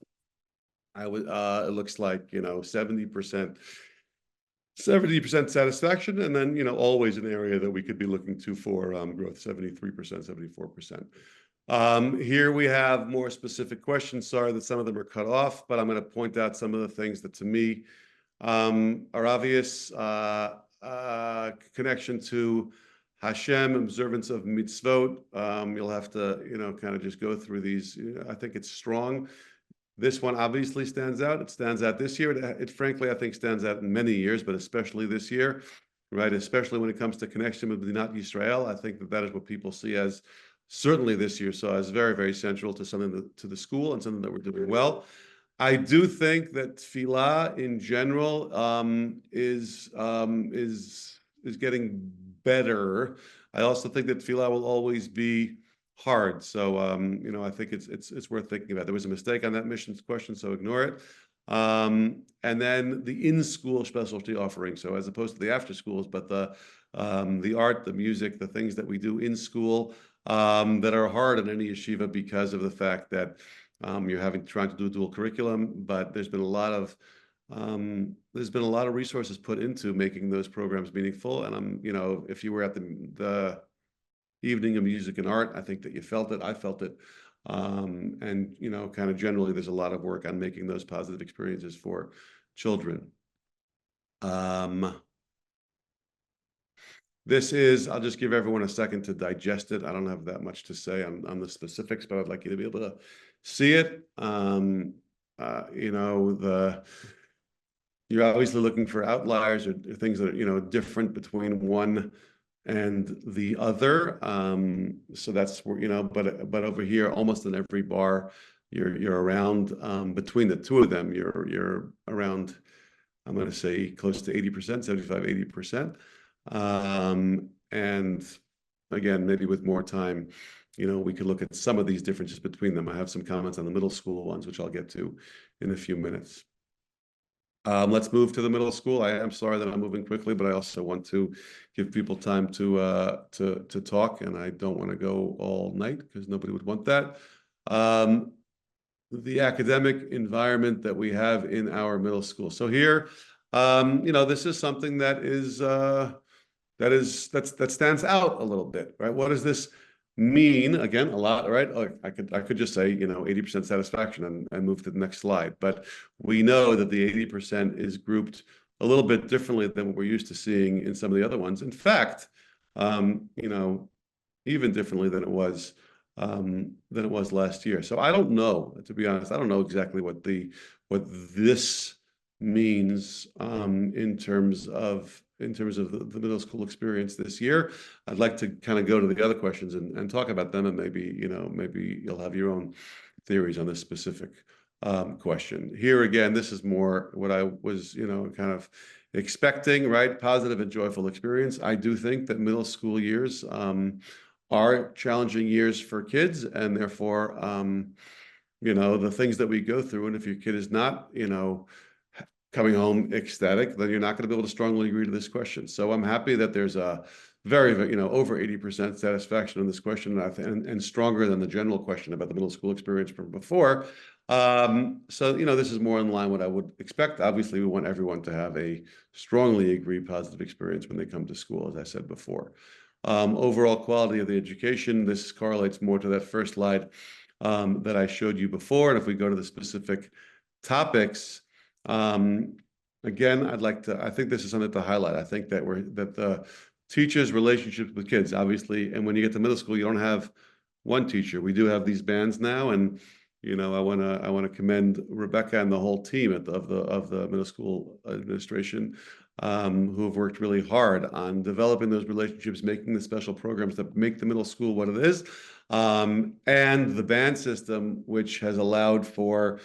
it looks like, you know, 70% satisfaction, and then, you know, always an area that we could be looking to for growth, 73%, 74%. Here we have more specific questions. Sorry that some of them are cut off, but I'm going to point out some of the things that to me are obvious. Connection to Hashem, observance of mitzvot. You'll have to, you know, kind of just go through these. I think it's strong. This one obviously stands out. It stands out this year. It frankly, I think, stands out in many years, but especially this year, right? Especially when it comes to connection with B'nai Yisrael. I think that is what people see as, certainly this year, so as very, very central to something to the school and something that we're doing well. I do think that tefillah in general is getting better. I also think that tefillah will always be hard. So you know, I think it's worth thinking about. There was a mistake on that missions question, so ignore it. And then the in-school specialty offering. So as opposed to the after schools, but the art, the music, the things that we do in school that are hard in any yeshiva because of the fact that you're trying to do dual curriculum, but there's been a lot of resources put into making those programs meaningful. And you know, if you were at the evening of music and art, I think that you felt it. I felt it. And you know, kind of generally, there's a lot of work on making those positive experiences for children. This is, I'll just give everyone a second to digest it. I don't have that much to say on the specifics, but I'd like you to be able to see it. You know, you're obviously looking for outliers or things that are, you know, different between one and the other. So that's where, you know, but over here, almost in every bar, you're around, between the two of them, you're around, I'm going to say close to 80%, 75, 80%. And again, maybe with more time, you know, we could look at some of these differences between them. I have some comments on the middle school ones, which I'll get to in a few minutes. Let's move to the middle school. I am sorry that I'm moving quickly, but I also want to give people time to talk, and I don't want to go all night because nobody would want that. The academic environment that we have in our middle school. So here, you know, this is something that stands out a little bit, right? What does this mean? Again, a lot, right? I could just say, you know, 80% satisfaction and move to the next slide. But we know that the 80% is grouped a little bit differently than what we're used to seeing in some of the other ones. In fact, you know, even differently than it was last year. So I don't know, to be honest, I don't know exactly what this means in terms of the middle school experience this year. I'd like to kind of go to the other questions and talk about them, and maybe you'll have your own theories on this specific question. Here again, this is more what I was, kind of expecting, right? Positive and joyful experience. I do think that middle school years are challenging years for kids, and therefore, the things that we go through, and if your kid is not, coming home ecstatic, then you're not going to be able to strongly agree to this question. So I'm happy that there's a very, over 80% satisfaction on this question, and stronger than the general question about the middle school experience from before. So, this is more in line what I would expect. Obviously, we want everyone to have a strongly agreed positive experience when they come to school, as I said before. Overall quality of the education, this correlates more to that first slide that I showed you before. And if we go to the specific topics, again, I think this is something to highlight. I think that the teachers' relationships with kids, obviously, and when you get to middle school, you don't have one teacher. We do have these bands now, and I want to commend Rebecca and the whole team of the middle school administration, who have worked really hard on developing those relationships, making the special programs that make the middle school what it is, and the band system, which has allowed for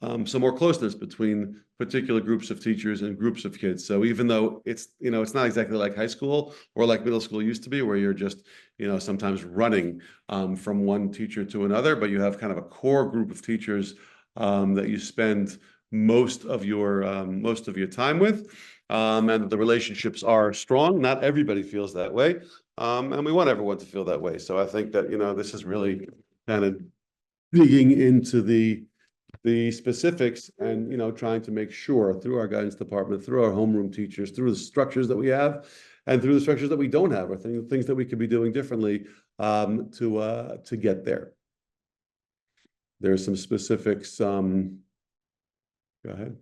some more closeness between particular groups of teachers and groups of kids. So even though it's not exactly like high school or like middle school used to be, where you're just sometimes running from one teacher to another, but you have kind of a core group of teachers that you spend most of your time with, and the relationships are strong. Not everybody feels that way, and we want everyone to feel that way. So I think that this is really kind of digging into the specifics, and trying to make sure through our guidance department, through our homeroom teachers, through the structures that we have, and through the structures that we don't have, or things that we could be doing differently to get there. There's some specifics. Go ahead.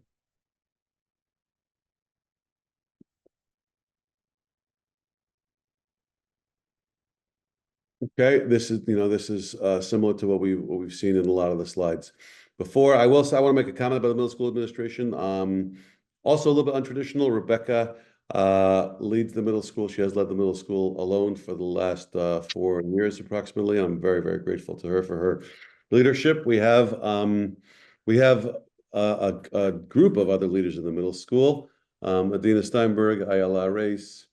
Okay, this is similar to what we've seen in a lot of the slides before. I want to make a comment about the middle school administration. Also a little bit untraditional. Rebecca leads the middle school. She has led the middle school alone for the last 4 years approximately. I'm very, very grateful to her for her leadership. We have a group of other leaders in the middle school. Adina Steinberg, Ayala Reis,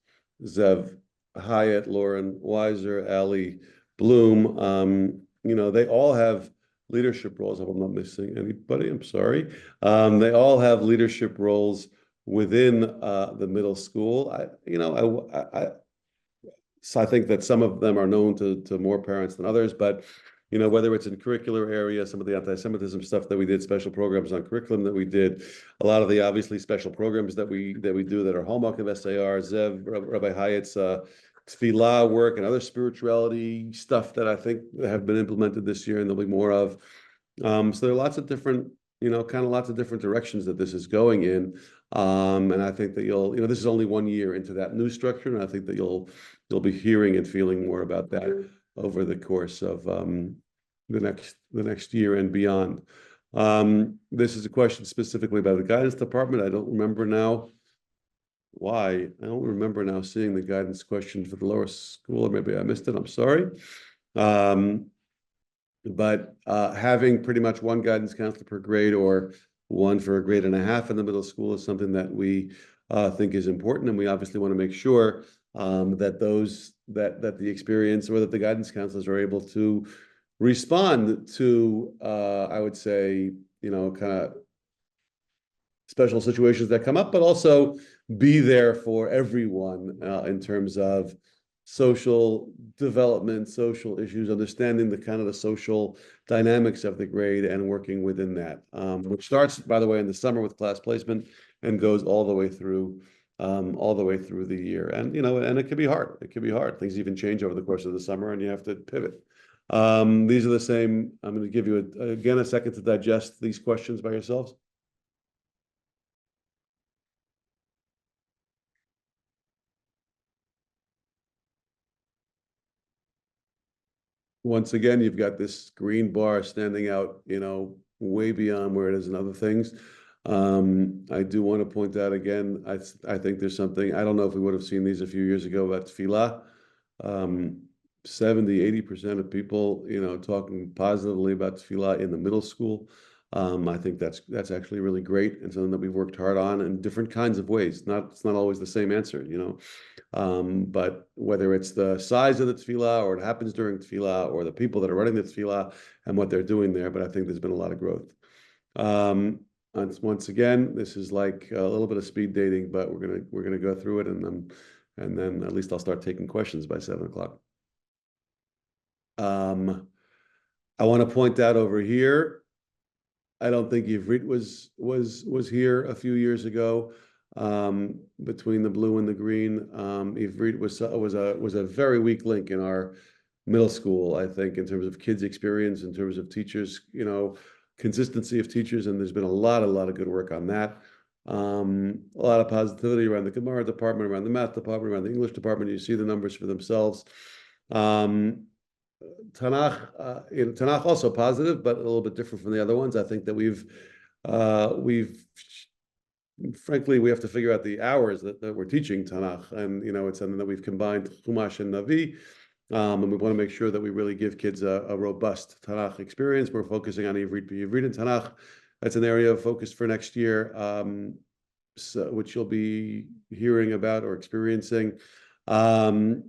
Zev Hyatt, Lauren Weiser, Ali Bloom. They all have leadership roles. If I'm not missing anybody, I'm sorry. They all have leadership roles within the middle school. So I think that some of them are known to more parents than others, but whether it's in curricular area, some of the anti-Semitism stuff that we did, special programs on curriculum that we did, a lot of the obviously special programs that we do that are hallmark of SAR, Zev, Rabbi Hyatt's tefillah work, and other spirituality stuff that I think have been implemented this year, and there'll be more of. So there are lots of different, lots of different directions that this is going in. And I think that this is only 1 year into that new structure, and I think that you'll be hearing and feeling more about that over the course of the next year and beyond. This is a question specifically about the guidance department. I don't remember now why. I don't remember now seeing the guidance question for the lower school, or maybe I missed it. I'm sorry. But having pretty much one guidance counselor per grade, or one for a grade and a half in the middle school, is something that we think is important, and we obviously want to make sure that the experience, or that the guidance counselors are able to respond to, I would say, kind of special situations that come up, but also be there for everyone in terms of social development, social issues, understanding the social dynamics of the grade, and working within that, which starts, by the way, in the summer with class placement and goes all the way through the year. And and it can be hard. It can be hard. Things even change over the course of the summer, and you have to pivot. These are the same. I'm going to give you again a second to digest these questions by yourselves. Once again, you've got this green bar standing out, way beyond where it is in other things. I do want to point out again, I think there's something, I don't know if we would have seen these a few years ago about tefillah. 70-80% of people, talking positively about tefillah in the middle school. I think that's actually really great and something that we've worked hard on in different kinds of ways. It's not always the same answer, but whether it's the size of the tefillah or what happens during tefillah or the people that are running the tefillah and what they're doing there, but I think there's been a lot of growth. And once again, this is like a little bit of speed dating, but we're gonna go through it, and then at least I'll start taking questions by 7 o'clock. I want to point out over here, I don't think Ivrit was here a few years ago. Between the blue and the green, Ivrit was a very weak link in our middle school, I think, in terms of kids' experience, in terms of teachers, consistency of teachers, and there's been a lot of good work on that. A lot of positivity around the Gemara department, around the math department, around the English department. You see the numbers for themselves. Tanakh also positive, but a little bit different from the other ones. I think that we've frankly, we have to figure out the hours that we're teaching Tanakh, and it's something that we've combined Chumash and Navi. And we want to make sure that we really give kids a robust Tanakh experience. We're focusing on Ivrit and Tanakh. That's an area of focus for next year, which you'll be hearing about or experiencing. Again,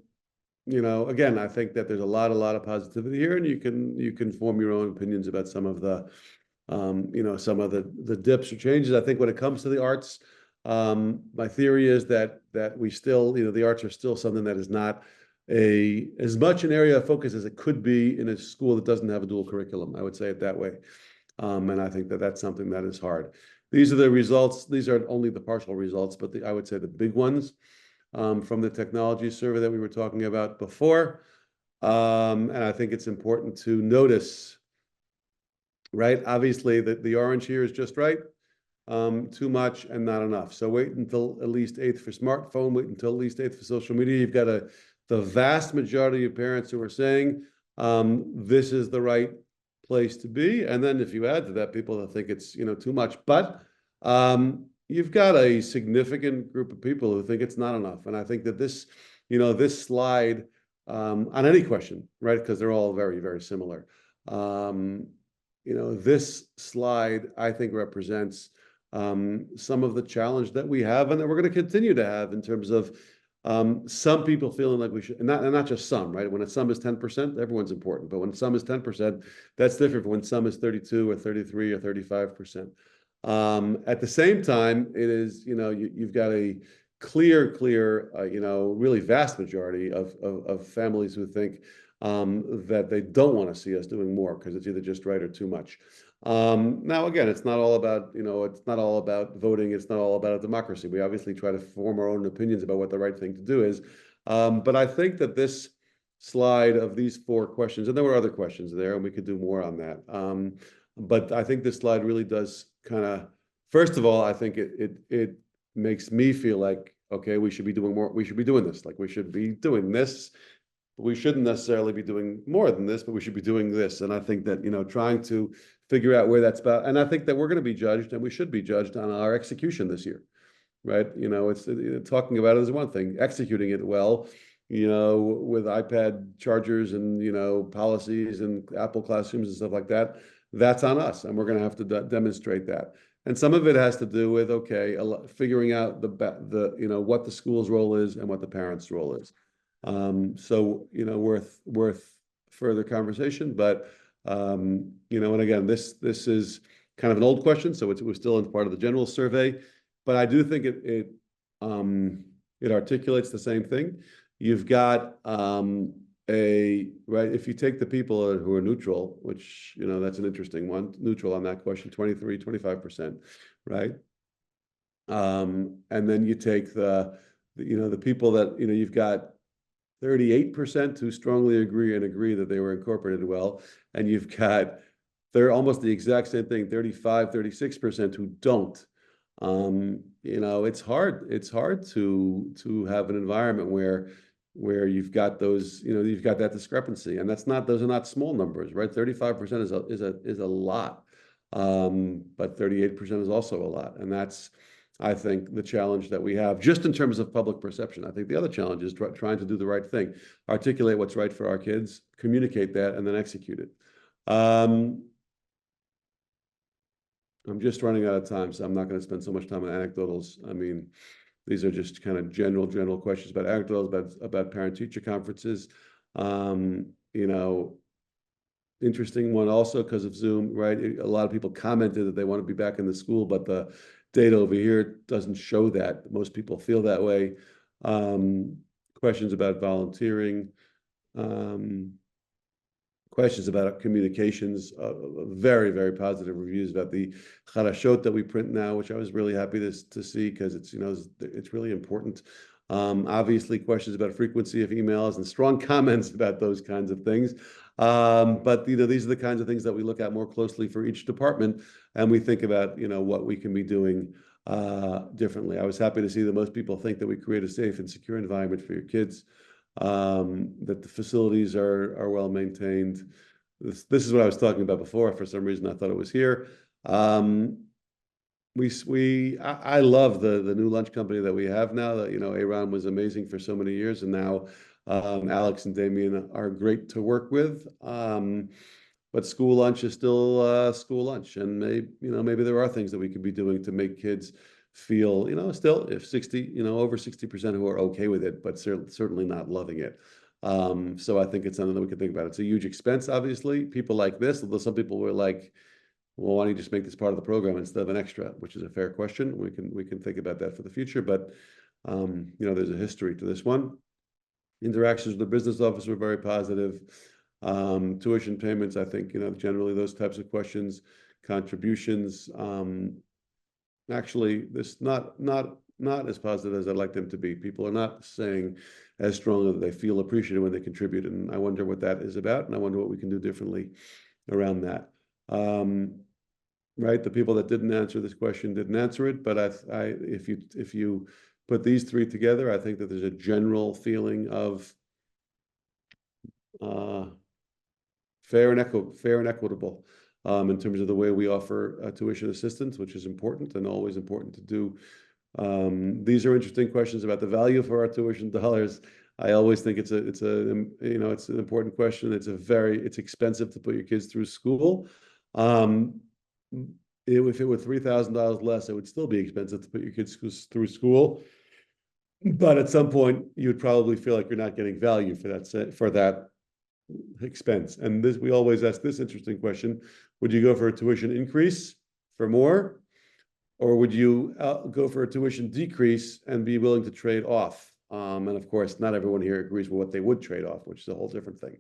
I think that there's a lot of positivity here, and you can form your own opinions about some of the dips or changes. I think when it comes to the arts, my theory is that we still, the arts are still something that is not as much an area of focus as it could be in a school that doesn't have a dual curriculum. I would say it that way. And I think that that's something that is hard. These are the results. These are only the partial results, but I would say the big ones from the technology survey that we were talking about before. And I think it's important to notice, right? Obviously, the orange here is just right. Too much and not enough. So wait until at least 8th for smartphone. Wait until at least 8th for social media. You've got the vast majority of parents who are saying this is the right place to be. And then if you add to that people that think it's too much, but you've got a significant group of people who think it's not enough. And I think that this slide on any question, right? Because they're all very, very similar. This slide, I think, represents some of the challenge that we have and that we're going to continue to have in terms of some people feeling like we should, and not just some, right? When a sum is 10%, everyone's important. But when sum is 10%, that's different from when sum is 32 or 33 or 35%. At the same time, it is, you've got a clear, really vast majority of families who think that they don't want to see us doing more because it's either just right or too much. Now, again, it's not all about, it's not all about voting. It's not all about a democracy. We obviously try to form our own opinions about what the right thing to do is. But I think that this slide of these 4 questions, and there were other questions there, and we could do more on that. But I think this slide really does kind of, first of all, I think it makes me feel like, okay, we should be doing more. We should be doing this. Like we should be doing this. We shouldn't necessarily be doing more than this, but we should be doing this. And I think that, trying to figure out where that's about, and I think that we're going to be judged and we should be judged on our execution this year, right? It's talking about it is one thing, executing it well, with iPad chargers and, policies and Apple classrooms and stuff like that, that's on us. And we're going to have to demonstrate that. And some of it has to do with, okay, figuring out what the school's role is and what the parents' role is. So, worth further conversation, but, and again, this is kind of an old question, so it was still in part of the general survey, but I do think it articulates the same thing. You've got, right, if you take the people who are neutral, which, that's an interesting one, neutral on that question, 25%, right? And then you take the people that, you've got 38% who strongly agree that they were incorporated well. And you've got, they're almost the exact same thing, 36% who don't. It's hard to have an environment where you've got those, you've got that discrepancy. And those are not small numbers, right? 35% is a lot. But 38% is also a lot. And that's, I think, the challenge that we have just in terms of public perception. I think the other challenge is trying to do the right thing, articulate what's right for our kids, communicate that, and then execute it. I'm just running out of time, so I'm not going to spend so much time on anecdotals. I mean, these are just kind of general questions about anecdotals, about parent-teacher conferences. You know, interesting one also because of Zoom, right? A lot of people commented that they want to be back in the school, but the data over here doesn't show that. Most people feel that way. Questions about volunteering. Questions about communications, very positive reviews about the Charashot that we print now, which I was really happy to see because it's, you know, it's really important. Obviously, questions about frequency of emails and strong comments about those kinds of things. But, you know, these are the kinds of things that we look at more closely for each department, and we think about, you know, what we can be doing differently. I was happy to see that most people think that we create a safe and secure environment for your kids. That the facilities are well maintained. This is what I was talking about before. For some reason, I thought it was here. I love the new lunch company that we have now. That, you know, Aaron was amazing for so many years, and now Alex and Damien are great to work with. But school lunch is still school lunch, and maybe there are things that we could be doing to make kids feel, you know, still if 60, you know, over 60% who are okay with it, but certainly not loving it. So I think it's something that we can think about. It's a huge expense, obviously. People like this, although some people were like, well, why don't you just make this part of the program instead of an extra, which is a fair question. We can think about that for the future, but you know, there's a history to this one. Interactions with the business office were very positive. Tuition payments, I think, you know, generally those types of questions, contributions, actually, this not as positive as I'd like them to be. People are not saying as strongly that they feel appreciated when they contribute, and I wonder what that is about, and I wonder what we can do differently around that. Right, the people that didn't answer this question didn't answer it, but if you put these three together, I think that there's a general feeling of fair and equitable. In terms of the way we offer tuition assistance, which is important and always important to do. These are interesting questions about the value for our tuition dollars. I always think it's an important question. It's expensive to put your kids through school. If it were $3,000 less, it would still be expensive to put your kids through school. But at some point, you would probably feel like you're not getting value for that expense. And we always ask this interesting question: would you go for a tuition increase for more, or would you go for a tuition decrease and be willing to trade off? And of course, not everyone here agrees with what they would trade off, which is a whole different thing.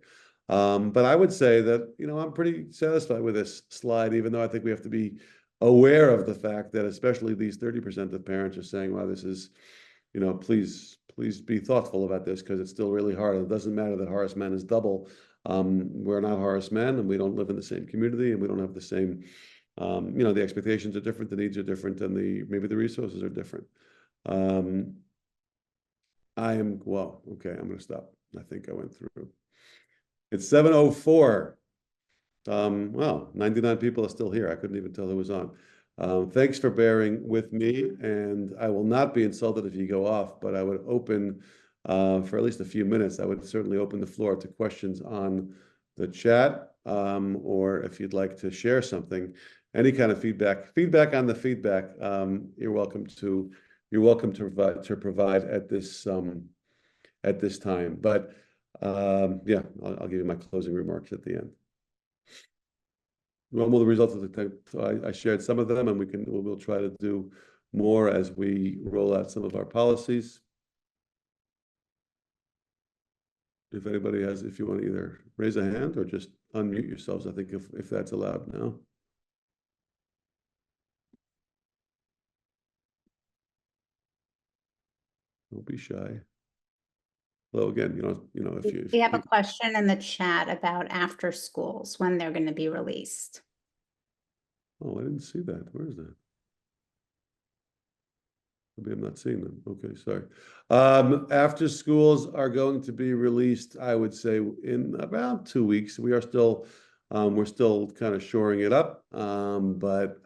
But I would say that, you know, I'm pretty satisfied with this slide, even though I think we have to be aware of the fact that especially these 30% of parents are saying, well, this is, you know, please be thoughtful about this because it's still really hard. It doesn't matter that Horace Mann is double. We're not Horace Mann, and we don't live in the same community, and we don't have the same, you know, the expectations are different, the needs are different, and maybe the resources are different. Well, okay, I'm going to stop. I think I went through. It's 7:04. Well, 99 people are still here. I couldn't even tell who was on. Thanks for bearing with me, and I will not be insulted if you go off, but I would open, for at least a few minutes, I would certainly open the floor to questions on the chat, or if you'd like to share something, any kind of feedback on the feedback, you're welcome to provide at this time. But yeah, I'll give you my closing remarks at the end. Normal the results of the test. So I shared some of them, and we'll try to do more as we roll out some of our policies. If anybody if you want to either raise a hand or just unmute yourselves, I think if that's allowed now. Don't be shy. Well, again, if we have a question in the chat about after schools, when they're going to be released. Oh, I didn't see that. Where is that? Maybe I'm not seeing them. Okay, sorry. After schools are going to be released, I would say in about 2 weeks. We are still We're still kind of shoring it up, but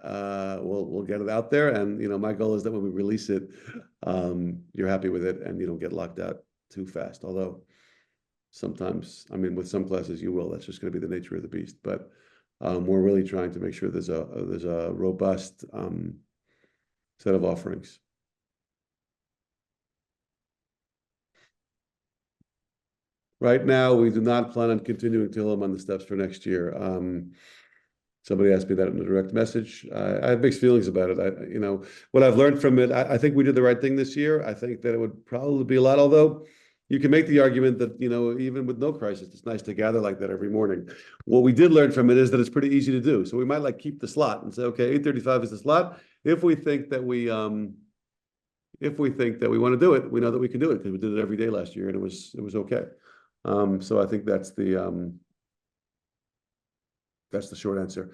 we'll get it out there. And my goal is that when we release it, you're happy with it and you don't get locked out too fast. Although sometimes, I mean, with some classes you will. That's just going to be the nature of the beast. But we're really trying to make sure there's a robust set of offerings. Right now, we do not plan on continuing to Hillel on the steps for next year. Somebody asked me that in a direct message. I have mixed feelings about it. What I've learned from it, I think we did the right thing this year. I think that it would probably be a lot, although you can make the argument that, even with no crisis, it's nice to gather like that every morning. What we did learn from it is that it's pretty easy to do. So we might keep the slot and say, okay, 8:35 is the slot. If we think that we want to do it, we know that we can do it because we did it every day last year and it was okay. So I think that's the short answer.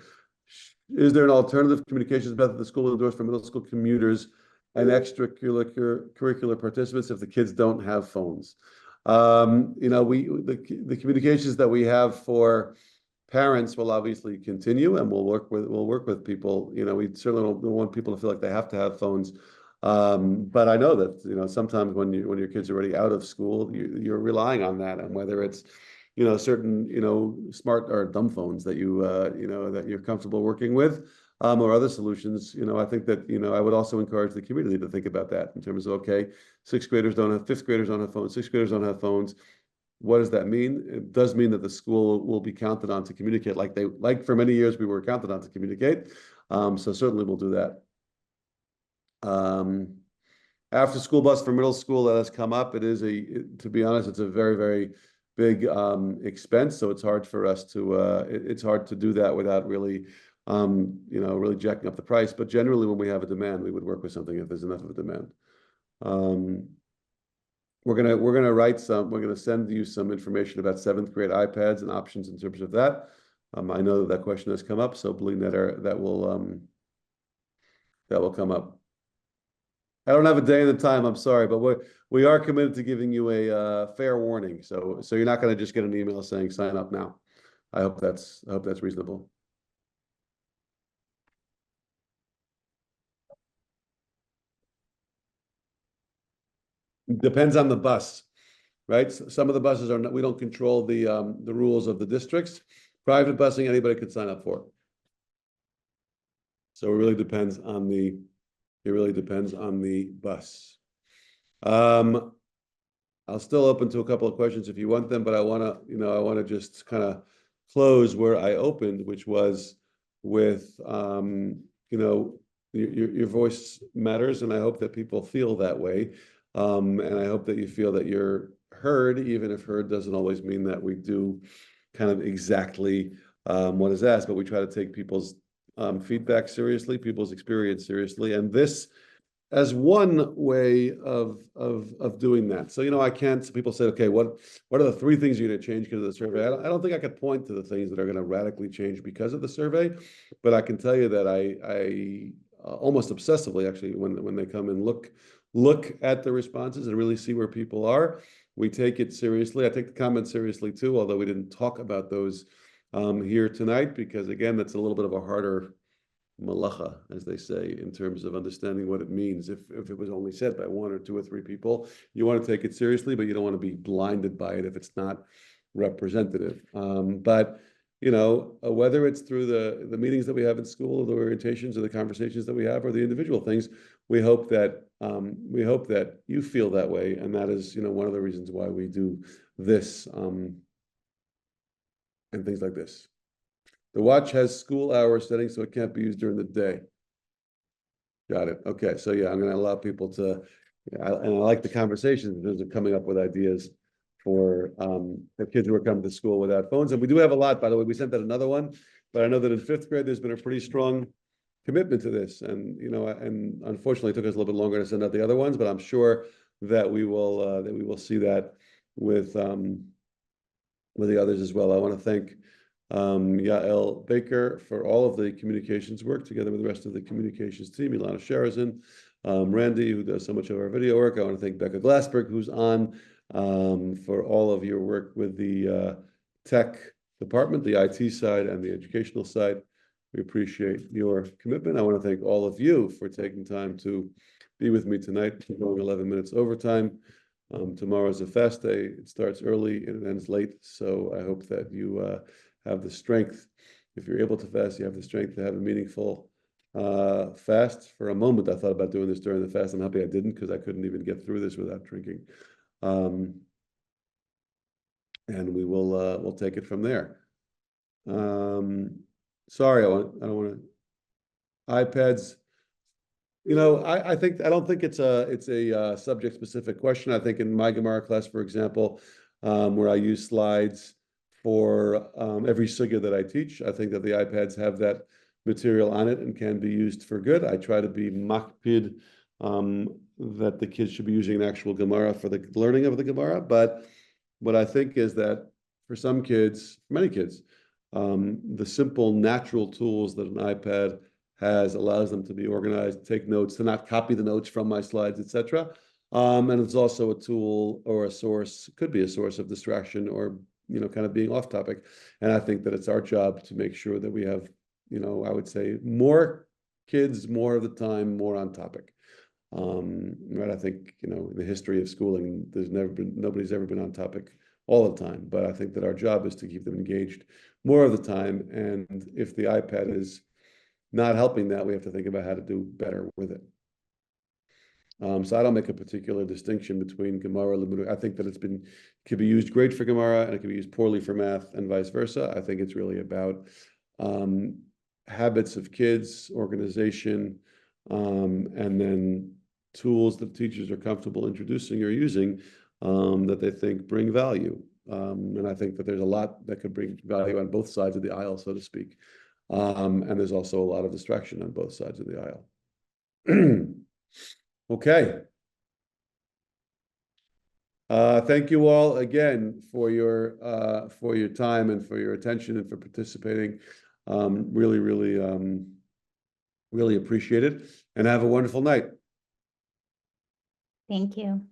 Is there an alternative communications method the school endorse for middle school commuters and extracurricular participants if the kids don't have phones? The communications that we have for parents will obviously continue, and we'll work with people. We certainly don't want people to feel like they have to have phones. But I know that sometimes when your kids are already out of school, you're relying on that, and whether it's certain smart or dumb phones that that you're comfortable working with, or other solutions. I think that I would also encourage the community to think about that in terms of, okay, fifth graders don't have phones, sixth graders don't have phones. What does that mean? It does mean that the school will be counted on to communicate like for many years we were counted on to communicate. So certainly we'll do that. After school bus for middle school that has come up. It is to be honest, it's a very, very big expense. So it's hard for us to it's hard to do that without really really jacking up the price. But generally, when we have a demand, we would work with something if there's enough of a demand. We're gonna send you some information about 7th grade iPads and options in terms of that. I know that question has come up, so believe that will come up. I don't have a day and a time. I'm sorry, but we are committed to giving you a fair warning. So you're not going to just get an email saying sign up now. I hope that's reasonable. Depends on the bus, right? Some of the buses are not, we don't control the rules of the districts. Private busing, anybody could sign up for. So it really depends on the bus. I'll still open to a couple of questions if you want them, but I want to just kind of close where I opened, which was with your voice matters, and I hope that people feel that way. And I hope that you feel that you're heard, even if heard doesn't always mean that we do kind of exactly what is asked, but we try to take people's feedback seriously, people's experience seriously, and this as one way of doing that. So so people say, okay, what are the 3 things you're going to change because of the survey? I don't think I could point to the things that are going to radically change because of the survey, but I can tell you that I almost obsessively actually when they come and look at the responses and really see where people are, we take it seriously. I take the comments seriously too, although we didn't talk about those here tonight, because again, that's a little bit of a harder malacha, as they say, in terms of understanding what it means. If it was only said by 1 or 2 or 3 people, you want to take it seriously, but you don't want to be blinded by it if it's not representative. But whether it's through the meetings that we have in school, or the orientations, or the conversations that we have, or the individual things, we hope that you feel that way, and that is one of the reasons why we do this and things like this. The watch has school hour settings, so it can't be used during the day. Got it. Okay, so yeah, I'm going to allow people to, and I like the conversations in terms of coming up with ideas for kids who are coming to school without phones. And we do have a lot, by the way. We sent out another one, but I know that in 5th grade there's been a pretty strong commitment to this, and and unfortunately it took us a little bit longer to send out the other ones, but I'm sure that we will see that with the others as well. I want to thank Yael Baker for all of the communications work, together with the rest of the communications team, Ilana Sharazin, Randy, who does so much of our video work. I want to thank Becca Glassberg, who's on, for all of your work with the tech department, the IT side and the educational side. We appreciate your commitment. I want to thank all of you for taking time to be with me tonight. We're going 11 minutes overtime. Tomorrow's a fast day. It starts early and it ends late. So I hope that you have the strength. If you're able to fast, you have the strength to have a meaningful fast. For a moment, I thought about doing this during the fast. I'm happy I didn't, because I couldn't even get through this without drinking. And we will we'll take it from there. Sorry, I don't want to. iPads. You know, I don't think it's a subject specific question. I think in my Gemara class, for example, where I use slides for every sugya that I teach, I think that the iPads have that material on it and can be used for good. I try to be makpid that the kids should be using an actual Gemara for the learning of the Gemara. But what I think is that for some kids, many kids, the simple natural tools that an iPad has allows them to be organized, take notes, to not copy the notes from my slides, etc. And it's also a tool or a source, could be a source of distraction or, you know, kind of being off topic. And I think that it's our job to make sure that we have, you know, I would say more kids, more of the time, more on topic. Right. I think, you know, in the history of schooling, nobody's ever been on topic all the time. But I think that our job is to keep them engaged more of the time. And if the iPad is not helping that, we have to think about how to do better with it. So I don't make a particular distinction between Gemara and Limud. I think that could be used great for Gemara and it can be used poorly for math and vice versa. I think it's really about habits of kids, organization, and then tools that teachers are comfortable introducing or using that they think bring value. And I think that there's a lot that could bring value on both sides of the aisle, so to speak. And there's also a lot of distraction on both sides of the aisle. Okay. Thank you all again for your time and for your attention and for participating. Really, really, really appreciate it. And have a wonderful night. Thank you.